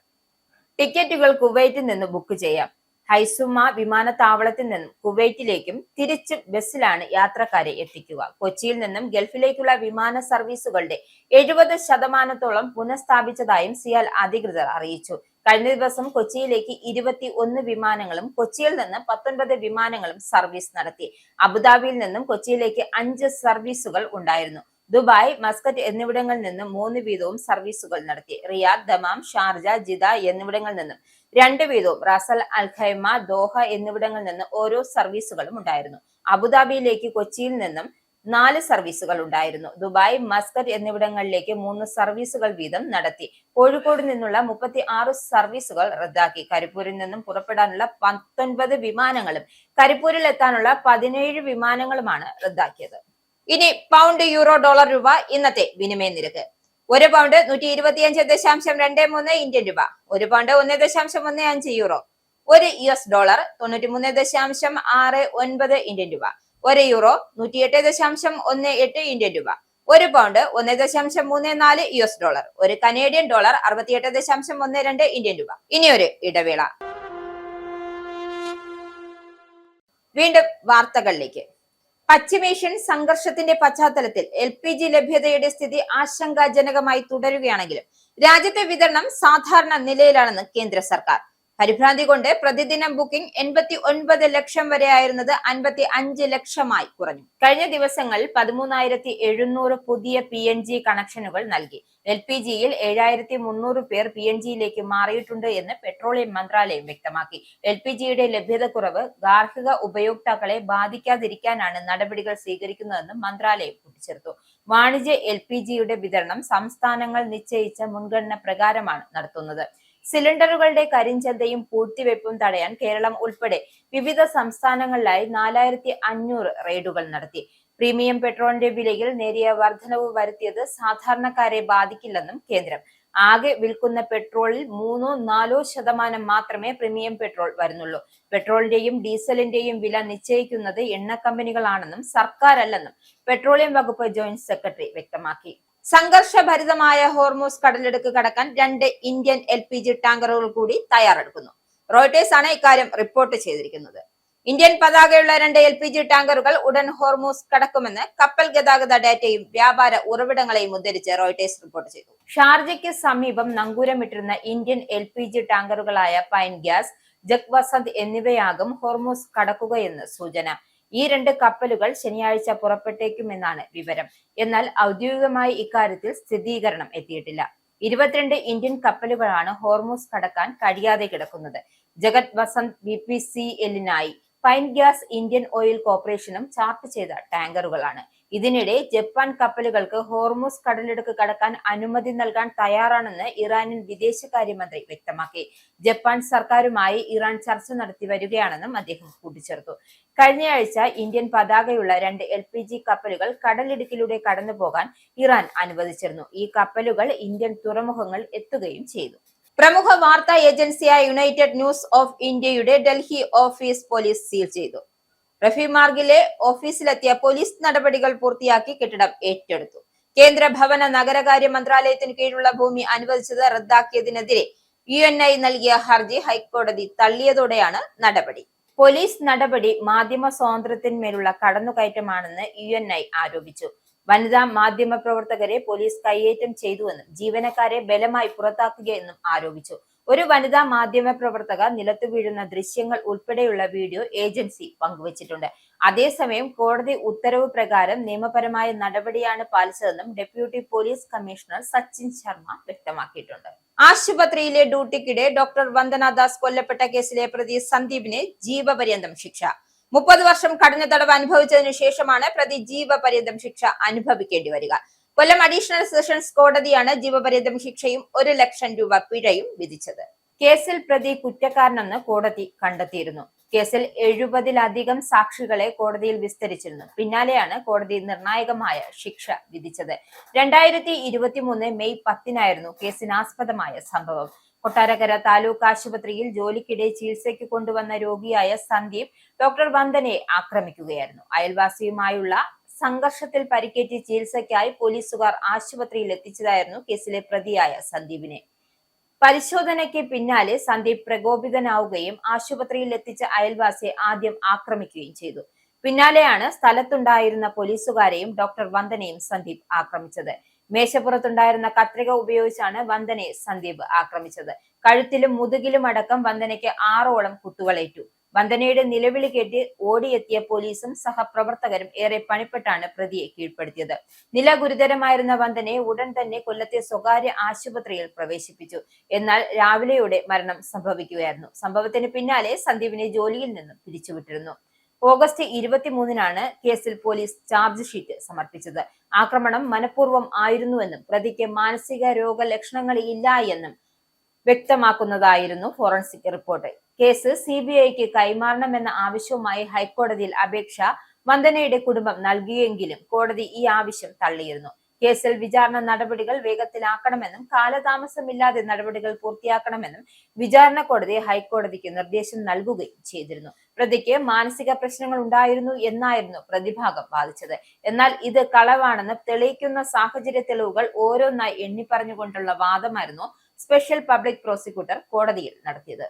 ടിക്കറ്റുകൾ കുവൈറ്റിൽ നിന്ന് ബുക്ക് ചെയ്യാം. ഹൈസുമ വിമാനത്താവളത്തിൽ നിന്നും കുവൈറ്റിലേക്കും തിരിച്ചും ബസ്സിലാണ് യാത്രക്കാരെ എത്തിക്കുക. കൊച്ചിയിൽ നിന്നും ഗൾഫിലേക്കുള്ള വിമാന സർവീസുകളുടെ 70% പുനഃസ്ഥാപിച്ചതായും സിയാൽ അധികൃതർ അറിയിച്ചു. കഴിഞ്ഞ ദിവസം കൊച്ചിയിലേക്ക് 21 വിമാനങ്ങളും കൊച്ചിയിൽ നിന്ന് 19 വിമാനങ്ങളും സർവീസ് നടത്തി. അബുദാബിയിൽ നിന്നും കൊച്ചിയിലേക്ക് 5 സർവീസുകൾ ഉണ്ടായിരുന്നു. ദുബായ്, മസ്കറ്റ് എന്നിവിടങ്ങളിൽ നിന്നും 3 വീതവും സർവീസുകൾ നടത്തി. റിയാദ്, ദമാം, ഷാർജ, ജിദ എന്നിവിടങ്ങളിൽ നിന്നും 2 വീതവും, റാസൽ അൽ ഖൈമ, ദോഹ എന്നിവിടങ്ങളിൽ നിന്ന് ഓരോ സർവീസുകളും ഉണ്ടായിരുന്നു. അബുദാബിയിലേക്ക് കൊച്ചിയിൽ നിന്നും 4 സർവീസുകൾ ഉണ്ടായിരുന്നു. ദുബായ്, മസ്കറ്റ് എന്നിവിടങ്ങളിലേക്ക് 3 സർവീസുകൾ വീതം നടത്തി. കോഴിക്കോട് നിന്നുള്ള 36 സർവീസുകൾ റദ്ദാക്കി. കരിപ്പൂരിൽ നിന്നും പുറപ്പെടാനുള്ള 19 വിമാനങ്ങളും കരിപ്പൂരിൽ എത്താനുള്ള 17 വിമാനങ്ങളുമാണ് റദ്ദാക്കിയത്. ഇനി പൗണ്ട്, യൂറോ, ഡോളർ, രൂപ ഇന്നത്തെ വിനിമയ നിരക്ക്. 1 പൗണ്ട് 125.23 ഇന്ത്യൻ രൂപ, 1 pound 1.15 euro, 1 US dollar 93.69 Indian രൂപ, 1 യൂറോ 108.18 ഇന്ത്യൻ രൂപ, 1 pound 1.34 US dollar, 1 Canadian dollar 68.12 Indian രൂപ. ഇനിയൊരു ഇടവേള. വീണ്ടും വാർത്തകളിലേക്ക്. പശ്ചിമേഷ്യൻ സംഘർഷത്തിന്റെ പശ്ചാത്തലത്തിൽ LPG ലഭ്യതയുടെ സ്ഥിതി ആശങ്കാജനകമായി തുടരുകയാണെങ്കിലും രാജ്യത്തെ വിതരണം സാധാരണ നിലയിലാണെന്ന് കേന്ദ്ര സർക്കാർ. പരിഭ്രാന്തി കൊണ്ട് പ്രതിദിനം ബുക്കിംഗ് 89 ലക്ഷം വരെയായിരുന്നത് 55 ലക്ഷമായി കുറഞ്ഞു. കഴിഞ്ഞ ദിവസങ്ങളിൽ 13,700 പുതിയ PNG കണക്ഷനുകൾ നൽകി. LPGയിൽ 7,300 പേർ PNGയിലേക്ക് മാറിയിട്ടുണ്ട് എന്ന് പെട്രോളിയം മന്ത്രാലയം വ്യക്തമാക്കി. LPGയുടെ ലഭ്യതക്കുറവ് ഗാർഹിക ഉപയോക്താക്കളെ ബാധിക്കാതിരിക്കാനാണ് നടപടികൾ സ്വീകരിക്കുന്നതെന്ന് മന്ത്രാലയം കൂട്ടിച്ചേർത്തു. വാണിജ്യ LPGയുടെ വിതരണം സംസ്ഥാനങ്ങൾ നിശ്ചയിച്ച മുൻഗണന പ്രകാരമാണ് നടത്തുന്നത്. സിലിണ്ടറുകളുടെ കരിഞ്ചന്തയും പൂഴ്ത്തിവെപ്പും തടയാൻ കേരളം ഉൾപ്പെടെ വിവിധ സംസ്ഥാനങ്ങളിലായി 4,500 റെയ്ഡുകൾ നടത്തി. പ്രീമിയം പെട്രോളിന്റെ വിലയിൽ നേരിയ വർധനവ് വരുത്തിയത് സാധാരണക്കാരെ ബാധിക്കില്ലെന്നും കേന്ദ്രം. ആകെ വിൽക്കുന്ന പെട്രോളിൽ 3-4% മാത്രമേ പ്രീമിയം പെട്രോൾ വരുന്നുള്ളൂ. പെട്രോളിന്റെയും ഡീസലിന്റെയും വില നിശ്ചയിക്കുന്നത് എണ്ണ കമ്പനികളാണെന്നും സർക്കാരല്ലെന്നും പെട്രോളിയം വകുപ്പ് ജോയിന്റ് സെക്രട്ടറി വ്യക്തമാക്കി. സംഘർഷഭരിതമായ ഹോർമൂസ് കടലിടുക്ക് കടക്കാൻ 2 ഇന്ത്യൻ LPG ടാങ്കറുകൾ കൂടി തയ്യാറെടുക്കുന്നു. റോയിട്ടേഴ്സ് ആണ് ഇക്കാര്യം റിപ്പോർട്ട് ചെയ്തിരിക്കുന്നത്. ഇന്ത്യൻ പതാകയുള്ള 2 LPG ടാങ്കറുകൾ ഉടൻ ഹോർമൂസ് കടക്കുമെന്ന് കപ്പൽ ഗതാഗത ഡാറ്റയും വ്യാപാര ഉറവിടങ്ങളെയും ഉദ്ധരിച്ച് റോയിട്ടേഴ്സ് റിപ്പോർട്ട് ചെയ്തു. ഷാർജയ്ക്ക് സമീപം നങ്കൂരമിട്ടിരുന്ന ഇന്ത്യൻ LPG ടാങ്കറുകളായ പൈൻ ഗ്യാസ്, ജഗ് വസന്ത് എന്നിവയാകും ഹോർമൂസ് കടക്കുകയെന്ന് സൂചന. ഈ 2 കപ്പലുകൾ ശനിയാഴ്ച പുറപ്പെട്ടേക്കുമെന്നാണ് വിവരം. എന്നാൽ ഔദ്യോഗികമായി ഇക്കാര്യത്തിൽ സ്ഥിരീകരണം എത്തിയിട്ടില്ല. 22 ഇന്ത്യൻ കപ്പലുകളാണ് ഹോർമൂസ് കടക്കാൻ കഴിയാതെ കിടക്കുന്നത്. ജഗത് വസന്ത് BPCLനായി പൈൻ ഗ്യാസ് ഇന്ത്യൻ ഓയിൽ കോർപ്പറേഷനും ചാർട്ട് ചെയ്ത ടാങ്കറുകളാണ്. ഇതിനിടെ ജപ്പാൻ കപ്പലുകൾക്ക് ഹോർമൂസ് കടലിടുക്ക് കടക്കാൻ അനുമതി നൽകാൻ തയ്യാറാണെന്ന് ഇറാനിയൻ വിദേശകാര്യമന്ത്രി വ്യക്തമാക്കി. ജപ്പാൻ സർക്കാരുമായി ഇറാൻ ചർച്ച നടത്തി വരികയാണെന്നും അദ്ദേഹം കൂട്ടിച്ചേർത്തു. കഴിഞ്ഞയാഴ്ച ഇന്ത്യൻ പതാകയുള്ള 2 LPG കപ്പലുകൾ കടലിടുക്കിലൂടെ കടന്നുപോകാൻ ഇറാൻ അനുവദിച്ചിരുന്നു. ഈ കപ്പലുകൾ ഇന്ത്യൻ തുറമുഖങ്ങൾ എത്തുകയും ചെയ്തു. പ്രമുഖ വാർത്താ ഏജൻസിയായ യുണൈറ്റഡ് ന്യൂസ് ഓഫ് ഇന്ത്യയുടെ ഡൽഹി ഓഫീസ് പോലീസ് സീൽ ചെയ്തു. റഫി മാർഗിലെ ഓഫീസിലെത്തിയ പോലീസ് നടപടികൾ പൂർത്തിയാക്കി കെട്ടിടം ഏറ്റെടുത്തു. കേന്ദ്ര ഭവന നഗരകാര്യ മന്ത്രാലയത്തിന് കീഴിലുള്ള ഭൂമി അനുവദിച്ചത് റദ്ദാക്കിയതിനെതിരെ UNI നൽകിയ ഹർജി ഹൈക്കോടതി തള്ളിയതോടെയാണ് നടപടി. പോലീസ് നടപടി മാധ്യമ സ്വാതന്ത്ര്യത്തിന്മേലുള്ള കടന്നുകയറ്റമാണെന്ന് UNI ആരോപിച്ചു. വനിതാ മാധ്യമ പ്രവർത്തകരെ പോലീസ് കയ്യേറ്റം ചെയ്തുവെന്നും ജീവനക്കാരെ ബലമായി പുറത്താക്കുകയെന്നും ആരോപിച്ചു. ഒരു വനിതാ മാധ്യമ പ്രവർത്തക നിലത്തു വീഴുന്ന ദൃശ്യങ്ങൾ ഉൾപ്പെടെയുള്ള വീഡിയോ ഏജൻസി പങ്കുവച്ചിട്ടുണ്ട്. അതേസമയം കോടതി ഉത്തരവ് പ്രകാരം നിയമപരമായ നടപടിയാണ് പാലിച്ചതെന്നും deputy police commissioner Sachin Sharma വ്യക്തമാക്കിയിട്ടുണ്ട്. ആശുപത്രിയിലെ ഡ്യൂട്ടിക്കിടെ ഡോക്ടർ വന്ദന ദാസ് കൊല്ലപ്പെട്ട കേസിലെ പ്രതി സന്ദീപിന് ജീവപര്യന്തം ശിക്ഷ. 30 വർഷം കഠിന തടവ് അനുഭവിച്ചതിനു ശേഷമാണ് പ്രതി ജീവപര്യന്തം ശിക്ഷ അനുഭവിക്കേണ്ടി വരിക. കൊല്ലം അഡീഷണൽ സെഷൻസ് കോടതിയാണ് ജീവപര്യന്തം ശിക്ഷയും 1 ലക്ഷം രൂപ പിഴയും വിധിച്ചത്. കേസിൽ പ്രതി കുറ്റക്കാരനെന്ന് കോടതി കണ്ടെത്തിയിരുന്നു. കേസിൽ 70-ലധികം സാക്ഷികളെ കോടതിയിൽ വിസ്തരിച്ചിരുന്നു. പിന്നാലെയാണ് കോടതി നിർണായകമായ ശിക്ഷ വിധിച്ചത്. 2023 മെയ് 10-നായിരുന്നു കേസിനാസ്പദമായ സംഭവം. കൊട്ടാരക്കര താലൂക്ക് ആശുപത്രിയിൽ ജോലിക്കിടെ ചികിത്സയ്ക്ക് കൊണ്ടുവന്ന രോഗിയായ സന്ദീപ് ഡോക്ടർ വന്ദനയെ ആക്രമിക്കുകയായിരുന്നു. അയൽവാസിയുമായുള്ള സംഘർഷത്തിൽ പരിക്കേറ്റ് ചികിത്സയ്ക്കായി പോലീസുകാർ ആശുപത്രിയിൽ എത്തിച്ചതായിരുന്നു കേസിലെ പ്രതിയായ സന്ദീപിനെ. പരിശോധനയ്ക്ക് പിന്നാലെ സന്ദീപ് പ്രകോപിതനാവുകയും ആശുപത്രിയിൽ എത്തിച്ച അയൽവാസിയെ ആദ്യം ആക്രമിക്കുകയും ചെയ്തു. പിന്നാലെയാണ് സ്ഥലത്തുണ്ടായിരുന്ന പോലീസുകാരെയും ഡോക്ടർ വന്ദനയും സന്ദീപ് ആക്രമിച്ചത്. മേശപ്പുറത്തുണ്ടായിരുന്ന കത്രിക ഉപയോഗിച്ചാണ് വന്ദനയെ സന്ദീപ് ആക്രമിച്ചത്. കഴുത്തിലും മുതുകിലും അടക്കം വന്ദനയ്ക്ക് 6ഓളം കുത്തുകളേറ്റു. വന്ദനയുടെ നിലവിളി കേട്ട് ഓടിയെത്തിയ പോലീസും സഹപ്രവർത്തകരും ഏറെ പണിപ്പെട്ടാണ് പ്രതിയെ കീഴ്പ്പെടുത്തിയത്. നില ഗുരുതരമായിരുന്ന വന്ദനയെ ഉടൻ തന്നെ കൊല്ലത്തെ സ്വകാര്യ ആശുപത്രിയിൽ പ്രവേശിപ്പിച്ചു. എന്നാൽ രാവിലെയോടെ മരണം സംഭവിക്കുകയായിരുന്നു. സംഭവത്തിന് പിന്നാലെ സന്ദീപിനെ ജോലിയിൽ നിന്നും പിരിച്ചുവിട്ടിരുന്നു. ഓഗസ്റ്റ് 23-നാണ് കേസിൽ പോലീസ് ചാർജ് ഷീറ്റ് സമർപ്പിച്ചത്. ആക്രമണം മനഃപൂർവ്വം ആയിരുന്നുവെന്നും പ്രതിക്ക് മാനസിക രോഗലക്ഷണങ്ങൾ ഇല്ല എന്നും വ്യക്തമാക്കുന്നതായിരുന്നു ഫോറൻസിക് റിപ്പോർട്ട്. കേസ് CBIക്ക് കൈമാറണമെന്ന ആവശ്യവുമായി ഹൈക്കോടതിയിൽ അപേക്ഷ വന്ദനയുടെ കുടുംബം നൽകിയെങ്കിലും കോടതി ഈ ആവശ്യം തള്ളിയിരുന്നു. കേസിൽ വിചാരണ നടപടികൾ വേഗത്തിലാക്കണമെന്നും കാലതാമസമില്ലാതെ നടപടികൾ പൂർത്തിയാക്കണമെന്നും വിചാരണ കോടതി ഹൈക്കോടതിക്ക് നിർദ്ദേശം നൽകുകയും ചെയ്തിരുന്നു. പ്രതിക്ക് മാനസിക പ്രശ്നങ്ങൾ ഉണ്ടായിരുന്നു എന്നായിരുന്നു പ്രതിഭാഗം വാദിച്ചത്. എന്നാൽ ഇത് കളവാണെന്ന് തെളിയിക്കുന്ന സാഹചര്യ തെളിവുകൾ ഓരോന്നായി എണ്ണിപ്പറഞ്ഞുകൊണ്ടുള്ള വാദമായിരുന്നു സ്പെഷ്യൽ പബ്ലിക് പ്രോസിക്യൂട്ടർ കോടതിയിൽ നടത്തിയത്.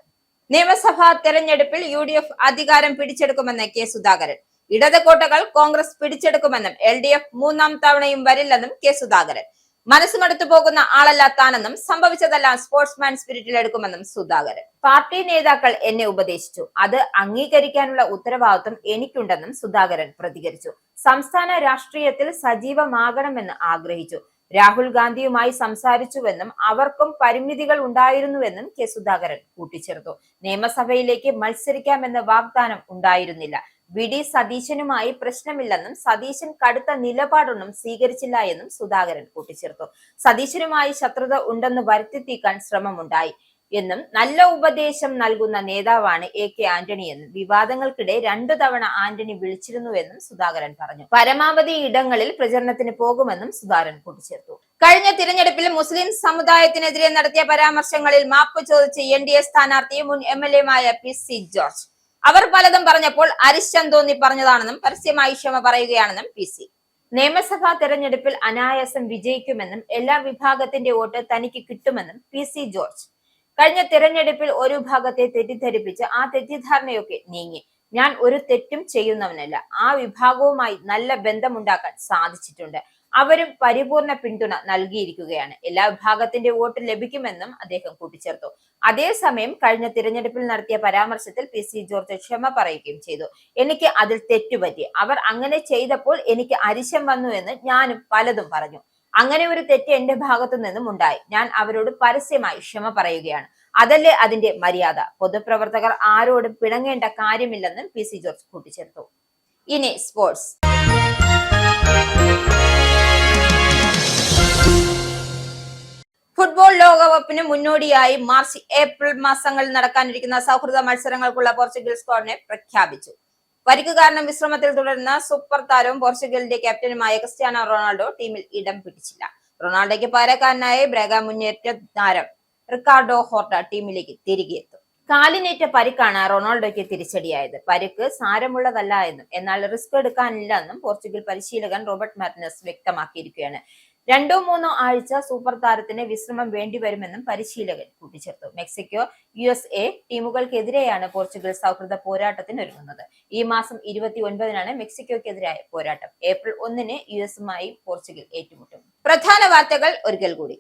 നിയമസഭാ തെരഞ്ഞെടുപ്പിൽ UDF അധികാരം പിടിച്ചെടുക്കുമെന്ന് കെ സുധാകരൻ. ഇടത് കോട്ടകൾ കോൺഗ്രസ് പിടിച്ചെടുക്കുമെന്നും LDF 3-ാം തവണയും വരില്ലെന്നും കെ സുധാകരൻ. മനസ്സുമടുത്തു പോകുന്ന ആളല്ല താനെന്നും സംഭവിച്ചതെല്ലാം സ്പോർട്സ്മാൻ സ്പിരിറ്റിൽ എടുക്കുമെന്നും സുധാകരൻ. പാർട്ടി നേതാക്കൾ എന്നെ ഉപദേശിച്ചു, അത് അംഗീകരിക്കാനുള്ള ഉത്തരവാദിത്വം എനിക്കുണ്ടെന്നും സുധാകരൻ പ്രതികരിച്ചു. സംസ്ഥാന രാഷ്ട്രീയത്തിൽ സജീവമാകണമെന്ന് ആഗ്രഹിച്ചു. രാഹുൽ ഗാന്ധിയുമായി സംസാരിച്ചുവെന്നും അവർക്കും പരിമിതികൾ ഉണ്ടായിരുന്നുവെന്നും കെ സുധാകരൻ കൂട്ടിച്ചേർത്തു. നിയമസഭയിലേക്ക് മത്സരിക്കാമെന്ന വാഗ്ദാനം ഉണ്ടായിരുന്നില്ല. VD സതീശനുമായി പ്രശ്നമില്ലെന്നും സതീശൻ കടുത്ത നിലപാടൊന്നും സ്വീകരിച്ചില്ല എന്നും സുധാകരൻ കൂട്ടിച്ചേർത്തു. സതീശനുമായി ശത്രുത ഉണ്ടെന്ന് വരുത്തിത്തീർക്കാൻ ശ്രമമുണ്ടായി. എന്നും നല്ല ഉപദേശം നൽകുന്ന നേതാവാണ് AK ആന്റണി എന്നും വിവാദങ്ങൾക്കിടെ 2 തവണ ആന്റണി വിളിച്ചിരുന്നുവെന്നും സുധാകരൻ പറഞ്ഞു. പരമാവധി ഇടങ്ങളിൽ പ്രചരണത്തിന് പോകുമെന്നും സുധാകരൻ കൂട്ടിച്ചേർത്തു. കഴിഞ്ഞ തിരഞ്ഞെടുപ്പിൽ മുസ്ലിം സമുദായത്തിനെതിരെ നടത്തിയ പരാമർശങ്ങളിൽ മാപ്പ് ചോദിച്ച് NDA സ്ഥാനാർത്ഥി മുൻ MLA PC ജോർജ്. അവർ പലതും പറഞ്ഞപ്പോൾ അരിശം തോന്നി പറഞ്ഞതാണെന്നും പരസ്യമായി ക്ഷമ പറയുകയാണെന്നും PC. നിയമസഭാ തെരഞ്ഞെടുപ്പിൽ അനായാസം വിജയിക്കുമെന്നും എല്ലാ വിഭാഗത്തിന്റെ വോട്ട് തനിക്ക് കിട്ടുമെന്നും PC ജോർജ്. കഴിഞ്ഞ തിരഞ്ഞെടുപ്പിൽ ഒരു ഭാഗത്തെ തെറ്റിദ്ധരിപ്പിച്ച് ആ തെറ്റിദ്ധാരണയൊക്കെ നീങ്ങി. ഞാൻ ഒരു തെറ്റും ചെയ്യുന്നവനല്ല. ആ വിഭാഗവുമായി നല്ല ബന്ധമുണ്ടാക്കാൻ സാധിച്ചിട്ടുണ്ട്. അവരും പരിപൂർണ പിന്തുണ നൽകിയിരിക്കുകയാണ്. എല്ലാ വിഭാഗത്തിന്റെ വോട്ട് ലഭിക്കുമെന്നും അദ്ദേഹം കൂട്ടിച്ചേർത്തു. അതേസമയം കഴിഞ്ഞ തിരഞ്ഞെടുപ്പിൽ നടത്തിയ പരാമർശത്തിൽ PC ജോർജ് ക്ഷമ പറയുകയും ചെയ്തു. എനിക്ക് അതിൽ തെറ്റുപറ്റി. അവർ അങ്ങനെ ചെയ്തപ്പോൾ എനിക്ക് അരിശം വന്നു എന്ന് ഞാനും പലതും പറഞ്ഞു. അങ്ങനെ ഒരു തെറ്റ് എന്റെ ഭാഗത്തു നിന്നും ഉണ്ടായി. ഞാൻ അവരോട് പരസ്യമായി ക്ഷമ പറയുകയാണ്. അതല്ലേ അതിന്റെ മര്യാദ. പൊതുപ്രവർത്തകർ ആരോടും പിണങ്ങേണ്ട കാര്യമില്ലെന്നും PC ജോർജ് കൂട്ടിച്ചേർത്തു. ഇനി സ്പോർട്സ്. ഫുട്ബോൾ ലോകകപ്പിന് മുന്നോടിയായി മാർച്ച് ഏപ്രിൽ മാസങ്ങളിൽ നടക്കാനിരിക്കുന്ന സൗഹൃദ മത്സരങ്ങൾക്കുള്ള പോർച്ചുഗൽ സ്ക്വാഡിനെ പ്രഖ്യാപിച്ചു. പരിക്ക് കാരണം വിശ്രമത്തിൽ തുടരുന്ന സൂപ്പർ താരവും പോർച്ചുഗലിന്റെ ക്യാപ്റ്റനുമായ ക്രിസ്ത്യാനോ റൊണാൾഡോ ടീമിൽ ഇടം പിടിച്ചില്ല. റൊണാൾഡോയ്ക്ക് പകരക്കാരനായ ബ്രഗ മുന്നേറ്റ താരം റിക്കാർഡോ ഹോർട്ട ടീമിലേക്ക് തിരികെ എത്തും. കാലിനേറ്റ പരിക്കാണ് റൊണാൾഡോയ്ക്ക് തിരിച്ചടിയായത്. പരിക്ക് സാരമുള്ളതല്ല എന്നും എന്നാൽ റിസ്ക് എടുക്കാനില്ല എന്നും പോർച്ചുഗൽ പരിശീലകൻ റോബർട്ട് മാർട്ടിനസ് വ്യക്തമാക്കിയിരിക്കുകയാണ്. 2-3 ആഴ്ച സൂപ്പർ താരത്തിന് വിശ്രമം വേണ്ടിവരുമെന്നും പരിശീലകൻ കൂട്ടിച്ചേർത്തു. മെക്സിക്കോ USA ടീമുകൾക്കെതിരെയാണ് പോർച്ചുഗൽ സൗഹൃദ പോരാട്ടത്തിനൊരുങ്ങുന്നത്. ഈ മാസം 29-നാണ് മെക്സിക്കോക്കെതിരായ പോരാട്ടം. ഏപ്രിൽ 1-ന് US-മായി പോർച്ചുഗൽ ഏറ്റുമുട്ടും. പ്രധാന വാർത്തകൾ ഒരിക്കൽ കൂടി.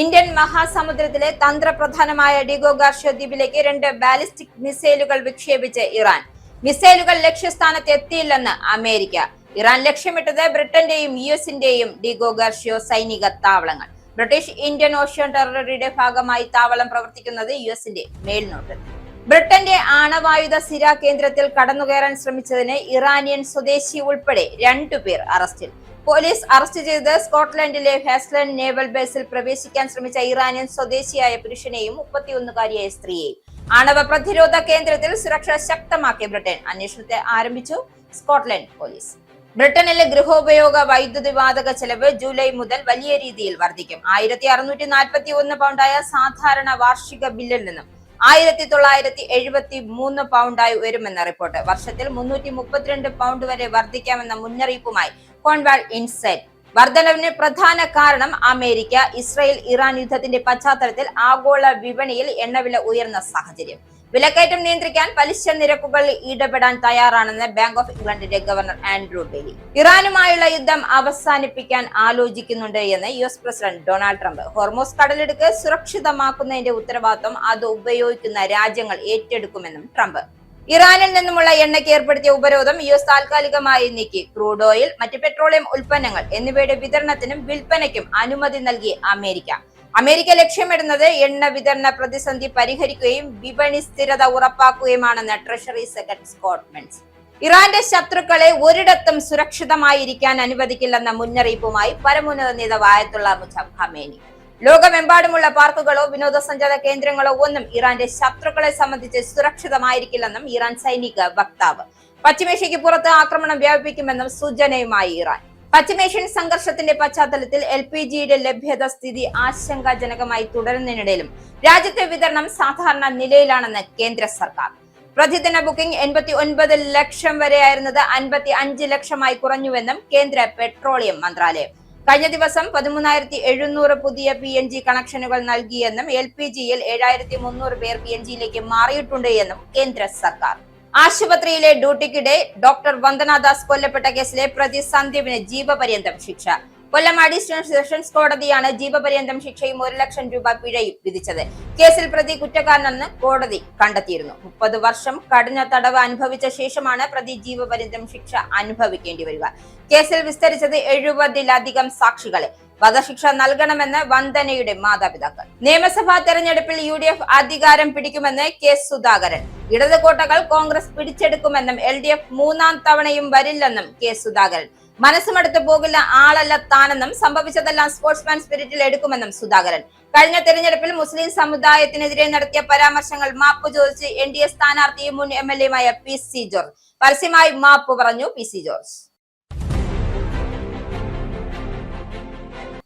ഇന്ത്യൻ മഹാസമുദ്രത്തിലെ തന്ത്രപ്രധാനമായ ഡിഗോ ഗാർഷ്യോ ദ്വീപിലേക്ക് 2 ബാലിസ്റ്റിക് മിസൈലുകൾ വിക്ഷേപിച്ച് ഇറാൻ. മിസൈലുകൾ ലക്ഷ്യസ്ഥാനത്ത് എത്തിയില്ലെന്ന് അമേരിക്ക. ഇറാൻ ലക്ഷ്യമിട്ടത് ബ്രിട്ടന്റെയും US-ന്റെയും ഡിഗോ ഗാർഷ്യോ സൈനിക താവളങ്ങൾ. ബ്രിട്ടീഷ് ഇന്ത്യൻ ഓഷ്യൻ ടെറിട്ടറിയുടെ ഭാഗമായി താവളം പ്രവർത്തിക്കുന്നത് US-ന്റെ മേൽനോട്ടത്തിൽ. ബ്രിട്ടന്റെ ആണവായുധ സ്ഥിര കേന്ദ്രത്തിൽ കടന്നുകയറാൻ ശ്രമിച്ചതിന് ഇറാനിയൻ സ്വദേശി ഉൾപ്പെടെ 2 പേർ അറസ്റ്റിൽ. പോലീസ് അറസ്റ്റ് ചെയ്ത് സ്കോട്ട്ലൻഡിലെ ഹാസ്ലൻഡ് നേവൽ ബേസിൽ പ്രവേശിക്കാൻ ശ്രമിച്ച ഇറാനിയൻ സ്വദേശിയായ പുരുഷനെയും 31-കാരിയായ സ്ത്രീയെയും. ആണവ പ്രതിരോധ കേന്ദ്രത്തിൽ സുരക്ഷ ശക്തമാക്കിയ ബ്രിട്ടൻ അന്വേഷണത്തെ ആരംഭിച്ചു. Scotland police. ബ്രിട്ടനിലെ ഗൃഹോപയോഗ വൈദ്യുതി വാതക ചെലവ് ജൂലൈ മുതൽ വലിയ രീതിയിൽ വർദ്ധിക്കും. 1641 പൗണ്ടായ സാധാരണ വാർഷിക ബില്ലിൽ നിന്നും 1973 പൗണ്ടായി ഉയരുമെന്ന റിപ്പോർട്ട്. വർഷത്തിൽ 332 പൗണ്ട് വരെ വർദ്ധിക്കാമെന്ന മുന്നറിയിപ്പുമായി കോൺവാൾ ഇൻസൈറ്റ്. വർധനവിന് പ്രധാന കാരണം അമേരിക്ക ഇസ്രായേൽ ഇറാൻ യുദ്ധത്തിന്റെ പശ്ചാത്തലത്തിൽ ആഗോള വിപണിയിൽ എണ്ണവില ഉയർന്ന സാഹചര്യം. വിലക്കയറ്റം നിയന്ത്രിക്കാൻ പലിശ നിരക്കുകൾ ഇടപെടാൻ തയ്യാറാണെന്ന് ബാങ്ക് ഓഫ് ഇംഗ്ലണ്ടിന്റെ ഗവർണർ ആൻഡ്രൂ ബെയ്ലി. ഇറാനുമായുള്ള യുദ്ധം അവസാനിപ്പിക്കാൻ ആലോചിക്കുന്നുണ്ട് എന്ന് US president Donald Trump. Hormuz കടലിടുക്ക് സുരക്ഷിതമാക്കുന്നതിന്റെ ഉത്തരവാദിത്വം അത് ഉപയോഗിക്കുന്ന രാജ്യങ്ങൾ ഏറ്റെടുക്കുമെന്നും ട്രംപ്. ഇറാനിൽ നിന്നുമുള്ള എണ്ണയ്ക്ക് ഏർപ്പെടുത്തിയ ഉപരോധം US താൽക്കാലികമായി നീക്കി. ക്രൂഡ് ഓയിൽ, മറ്റ് പെട്രോളിയം ഉൽപ്പന്നങ്ങൾ എന്നിവയുടെ വിതരണത്തിനും വിൽപ്പനയ്ക്കും അനുമതി നൽകി അമേരിക്ക. അമേരിക്ക ലക്ഷ്യമിടുന്നത് എണ്ണ വിതരണ പ്രതിസന്ധി പരിഹരിക്കുകയും വിപണി സ്ഥിരത ഉറപ്പാക്കുകയുമാണെന്ന് ട്രഷറി സെക്രട്ടറി സ്കോട്ട് ബെൻസ്. ഇറാന്റെ ശത്രുക്കളെ ഒരിടത്തും സുരക്ഷിതമായിരിക്കാൻ അനുവദിക്കില്ലെന്ന മുന്നറിയിപ്പുമായി പരമോന്നത നേതാവ് ആയത്തുള്ള മുജാബ് ഖമേനി. ലോകമെമ്പാടുമുള്ള പാർക്കുകളോ വിനോദസഞ്ചാര കേന്ദ്രങ്ങളോ ഒന്നും ഇറാന്റെ ശത്രുക്കളെ സംബന്ധിച്ച് സുരക്ഷിതമായിരിക്കില്ലെന്നും ഇറാൻ സൈനിക വക്താവ്. പശ്ചിമേഷ്യയ്ക്ക് പുറത്ത് ആക്രമണം വ്യാപിപ്പിക്കുമെന്നും സൂചനയുമായി ഇറാൻ. പശ്ചിമേഷ്യൻ സംഘർഷത്തിന്റെ പശ്ചാത്തലത്തിൽ LPGയുടെ ലഭ്യത സ്ഥിതി ആശങ്കാജനകമായി തുടരുന്നതിനിടയിലും രാജ്യത്തെ വിതരണം സാധാരണ നിലയിലാണെന്ന് കേന്ദ്ര സർക്കാർ. പ്രതിദിന ബുക്കിംഗ് 89 ലക്ഷം വരെയായിരുന്നത് 55 ലക്ഷമായി കുറഞ്ഞുവെന്നും കേന്ദ്ര പെട്രോളിയം മന്ത്രാലയം. കഴിഞ്ഞ ദിവസം 13,700 പുതിയ PNG കണക്ഷനുകൾ നൽകിയെന്നും LPGയിൽ 7,300 പേർ PNGയിലേക്ക് മാറിയിട്ടുണ്ട് എന്നും കേന്ദ്ര സർക്കാർ. ആശുപത്രിയിലെ ഡ്യൂട്ടിക്കിടെ ഡോക്ടർ വന്ദനാദാസ് കൊല്ലപ്പെട്ട കേസിലെ പ്രതി സന്ദീപിന് ജീവപര്യന്തം ശിക്ഷ. കൊല്ലം അഡീഷണൽ സെഷൻസ് കോടതിയാണ് ജീവപര്യന്തം ശിക്ഷയും 1 ലക്ഷം രൂപ പിഴയും വിധിച്ചത്. കേസിൽ പ്രതി കുറ്റക്കാരനെന്ന് കോടതി കണ്ടെത്തിയിരുന്നു. 30 വർഷം കഠിന തടവ് അനുഭവിച്ച ശേഷമാണ് പ്രതി ജീവപര്യന്തം ശിക്ഷ അനുഭവിക്കേണ്ടി വരിക. കേസിൽ വിസ്തരിച്ചത് 70-ലധികം സാക്ഷികളെ. വധശിക്ഷ നൽകണമെന്ന് വന്ദനയുടെ മാതാപിതാക്കൾ. നിയമസഭാ തെരഞ്ഞെടുപ്പിൽ UDF അധികാരം പിടിക്കുമെന്ന് K സുധാകരൻ. ഇടത് കോട്ടകൾ കോൺഗ്രസ് പിടിച്ചെടുക്കുമെന്നും LDF 3ാം തവണയും വരില്ലെന്നും K സുധാകരൻ. മനസ്സുമടുത്ത് പോകില്ല ആളല്ല താനെന്നും സംഭവിച്ചതെല്ലാം സ്പോർട്സ്മാൻ സ്പിരിറ്റിൽ എടുക്കുമെന്നും സുധാകരൻ. കഴിഞ്ഞ തെരഞ്ഞെടുപ്പിൽ മുസ്ലിം സമുദായത്തിനെതിരെ നടത്തിയ പരാമർശങ്ങൾ മാപ്പ് ചോദിച്ച് NDA സ്ഥാനാർത്ഥിയും മുൻ MLA PC ജോർജ് പരസ്യമായി മാപ്പ് പറഞ്ഞു. PC George.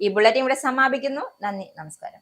ഈ ബുള്ളറ്റിൻ ഇവിടെ സമാപിക്കുന്നു. നന്ദി, നമസ്കാരം.